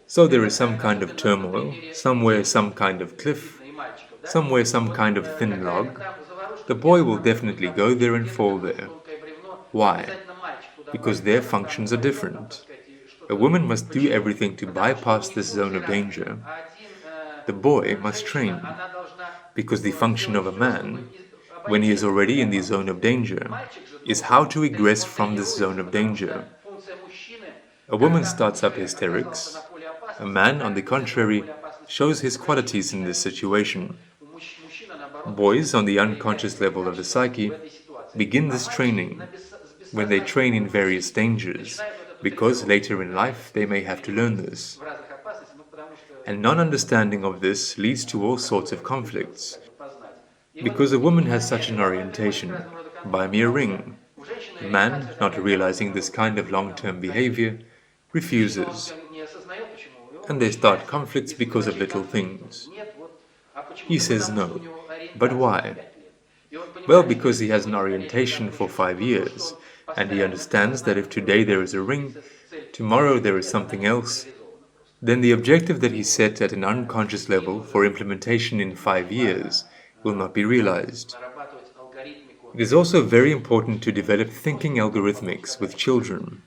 So there is some kind of turmoil, somewhere some kind of cliff, somewhere some kind of thin log. The boy will definitely go there and fall there. Why? Because their functions are different. A woman must do everything to bypass this zone of danger. The boy must train, because the function of a man, when he is already in the zone of danger, is how to egress from this zone of danger. A woman starts up hysterics. A man, on the contrary, shows his qualities in this situation. Boys, on the unconscious level of the psyche, begin this training. when they train in various dangers, because later in life they may have to learn this. And non-understanding of this leads to all sorts of conflicts, because a woman has such an orientation, buy me a ring. The man, not realizing this kind of long-term behavior, refuses, and they start conflicts because of little things. He says no. But why? Well, because he has an orientation for 5 years, and he understands that if today there is a ring, tomorrow there is something else, then the objective that he set at an unconscious level for implementation in 5 years will not be realized. It is also very important to develop thinking algorithmics with children.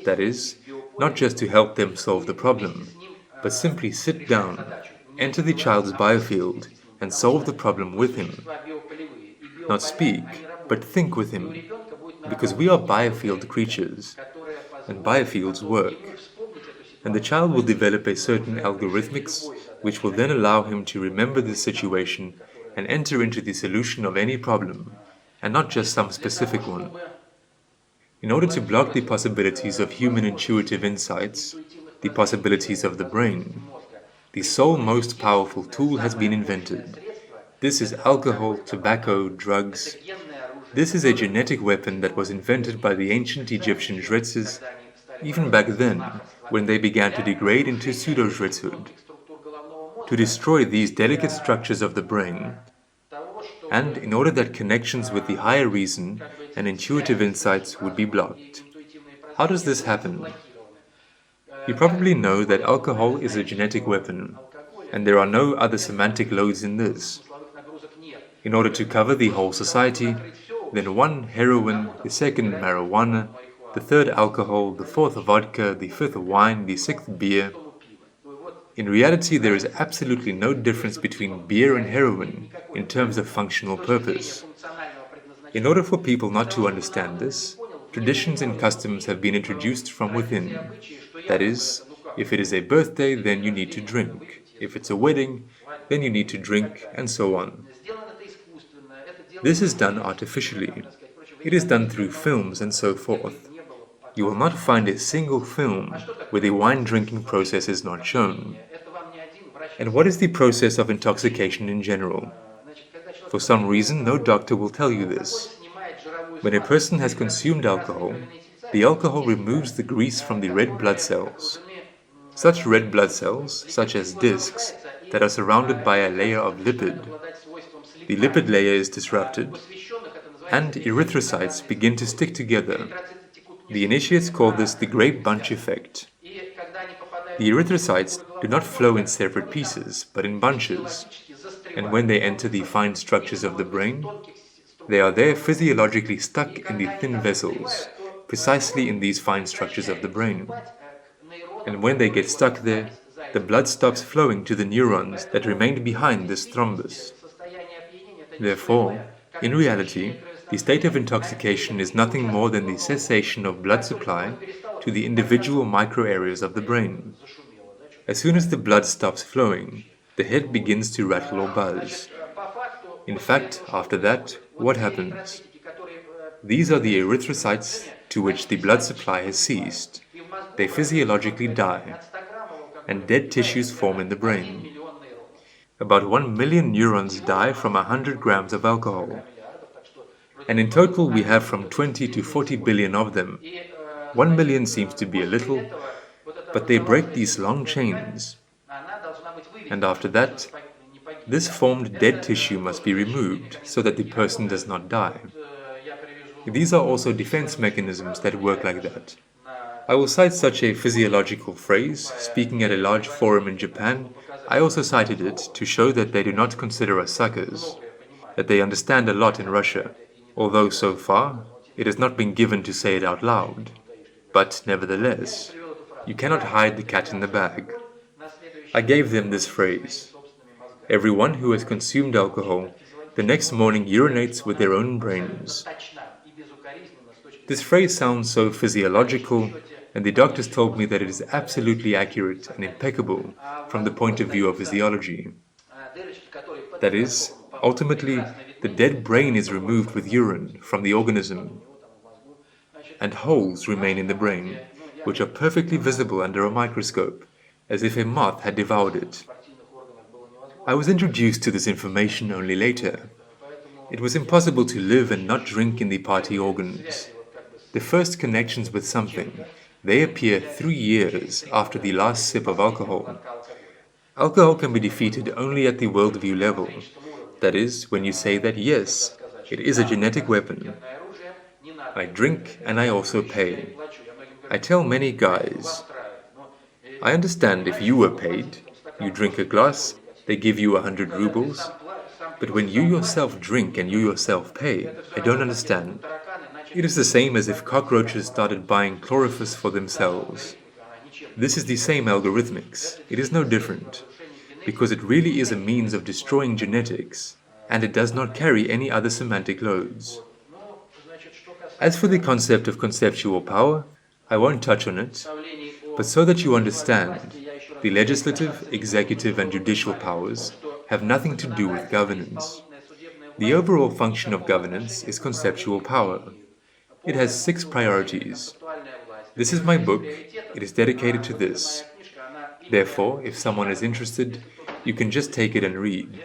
That is, not just to help them solve the problem, but simply sit down, enter the child's biofield, and solve the problem with him. Not speak, but think with him, because we are biofield creatures, and biofields work. And the child will develop a certain algorithmics, which will then allow him to remember the situation and enter into the solution of any problem, and not just some specific one. In order to block the possibilities of human intuitive insights, the possibilities of the brain, the sole most powerful tool has been invented. This is alcohol, tobacco, drugs. This is a genetic weapon that was invented by the ancient Egyptian jretzes, even back then, when they began to degrade into pseudo-jretzhood, to destroy these delicate structures of the brain, and in order that connections with the higher reason and intuitive insights would be blocked. How does this happen? You probably know that alcohol is a genetic weapon, and there are no other semantic loads in this. In order to cover the whole society, then one heroin, the second marijuana, the third alcohol, the fourth vodka, the fifth wine, the sixth beer. In reality, there is absolutely no difference between beer and heroin in terms of functional purpose. In order for people not to understand this, traditions and customs have been introduced from within. That is, if it is a birthday, then you need to drink. If it's a wedding, then you need to drink, and so on. This is done artificially. It is done through films and so forth. You will not find a single film where the wine drinking process is not shown. And what is the process of intoxication in general? For some reason, no doctor will tell you this. When a person has consumed alcohol, the alcohol removes the grease from the red blood cells. Such red blood cells, such as discs, that are surrounded by a layer of lipid. The lipid layer is disrupted, and erythrocytes begin to stick together. The initiates call this the grape bunch effect. The erythrocytes do not flow in separate pieces, but in bunches, and when they enter the fine structures of the brain, they are there physiologically stuck in the thin vessels, precisely in these fine structures of the brain. And when they get stuck there, the blood stops flowing to the neurons that remained behind this thrombus. Therefore, in reality, the state of intoxication is nothing more than the cessation of blood supply to the individual microareas of the brain. As soon as the blood stops flowing, the head begins to rattle or buzz. In fact, after that, what happens? These are the erythrocytes to which the blood supply has ceased. They physiologically die, and dead tissues form in the brain. About 1 million neurons die from 100 grams of alcohol. And in total we have from 20 to 40 billion of them. 1 million seems to be a little, but they break these long chains. And after that, this formed dead tissue must be removed so that the person does not die. These are also defense mechanisms that work like that. I will cite such a physiological phrase. Speaking at a large forum in Japan, I also cited it to show that they do not consider us suckers, that they understand a lot in Russia, although so far it has not been given to say it out loud. But nevertheless, you cannot hide the cat in the bag. I gave them this phrase. Everyone who has consumed alcohol the next morning urinates with their own brains. This phrase sounds so physiological, and the doctors told me that it is absolutely accurate and impeccable from the point of view of physiology. That is, ultimately, the dead brain is removed with urine from the organism. and holes remain in the brain, which are perfectly visible under a microscope, as if a moth had devoured it. I was introduced to this information only later. It was impossible to live and not drink in the party organs. The first connections with something, they appear 3 years after the last sip of alcohol. Alcohol can be defeated only at the worldview level. That is, when you say that yes, it is a genetic weapon. I drink and I also pay. I tell many guys, I understand if you were paid, you drink a glass, they give you 100 rubles, but when you yourself drink and you yourself pay, I don't understand. It is the same as if cockroaches started buying chlorophyll for themselves. This is the same algorithmics. It is no different, because it really is a means of destroying genetics, and it does not carry any other semantic loads. As for the concept of conceptual power, I won't touch on it, but so that you understand, the legislative, executive, and judicial powers have nothing to do with governance. The overall function of governance is conceptual power. It has 6 priorities. This is my book. It is dedicated to this. Therefore, if someone is interested, you can just take it and read.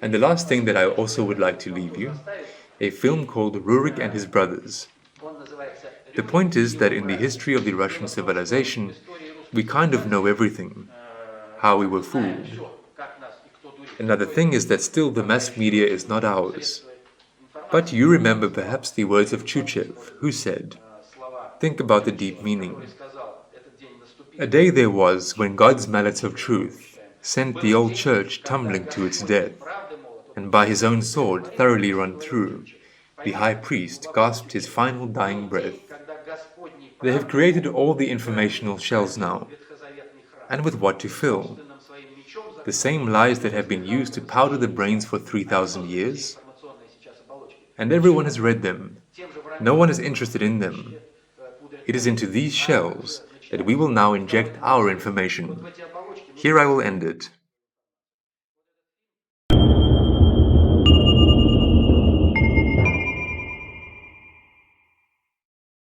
And the last thing that I also would like to leave you, a film called Rurik and His Brothers. The point is that in the history of the Russian civilization, we kind of know everything, how we were fooled. Another thing is that still the mass media is not ours. But you remember perhaps the words of Chuchev, who said, think about the deep meaning. A day there was when God's mallet of truth sent the old church tumbling to its death, and by his own sword thoroughly run through, the high priest gasped his final dying breath. They have created all the informational shells now, and with what to fill? The same lies that have been used to powder the brains for 3,000 years? And everyone has read them. No one is interested in them. It is into these shells that we will now inject our information. Here I will end it.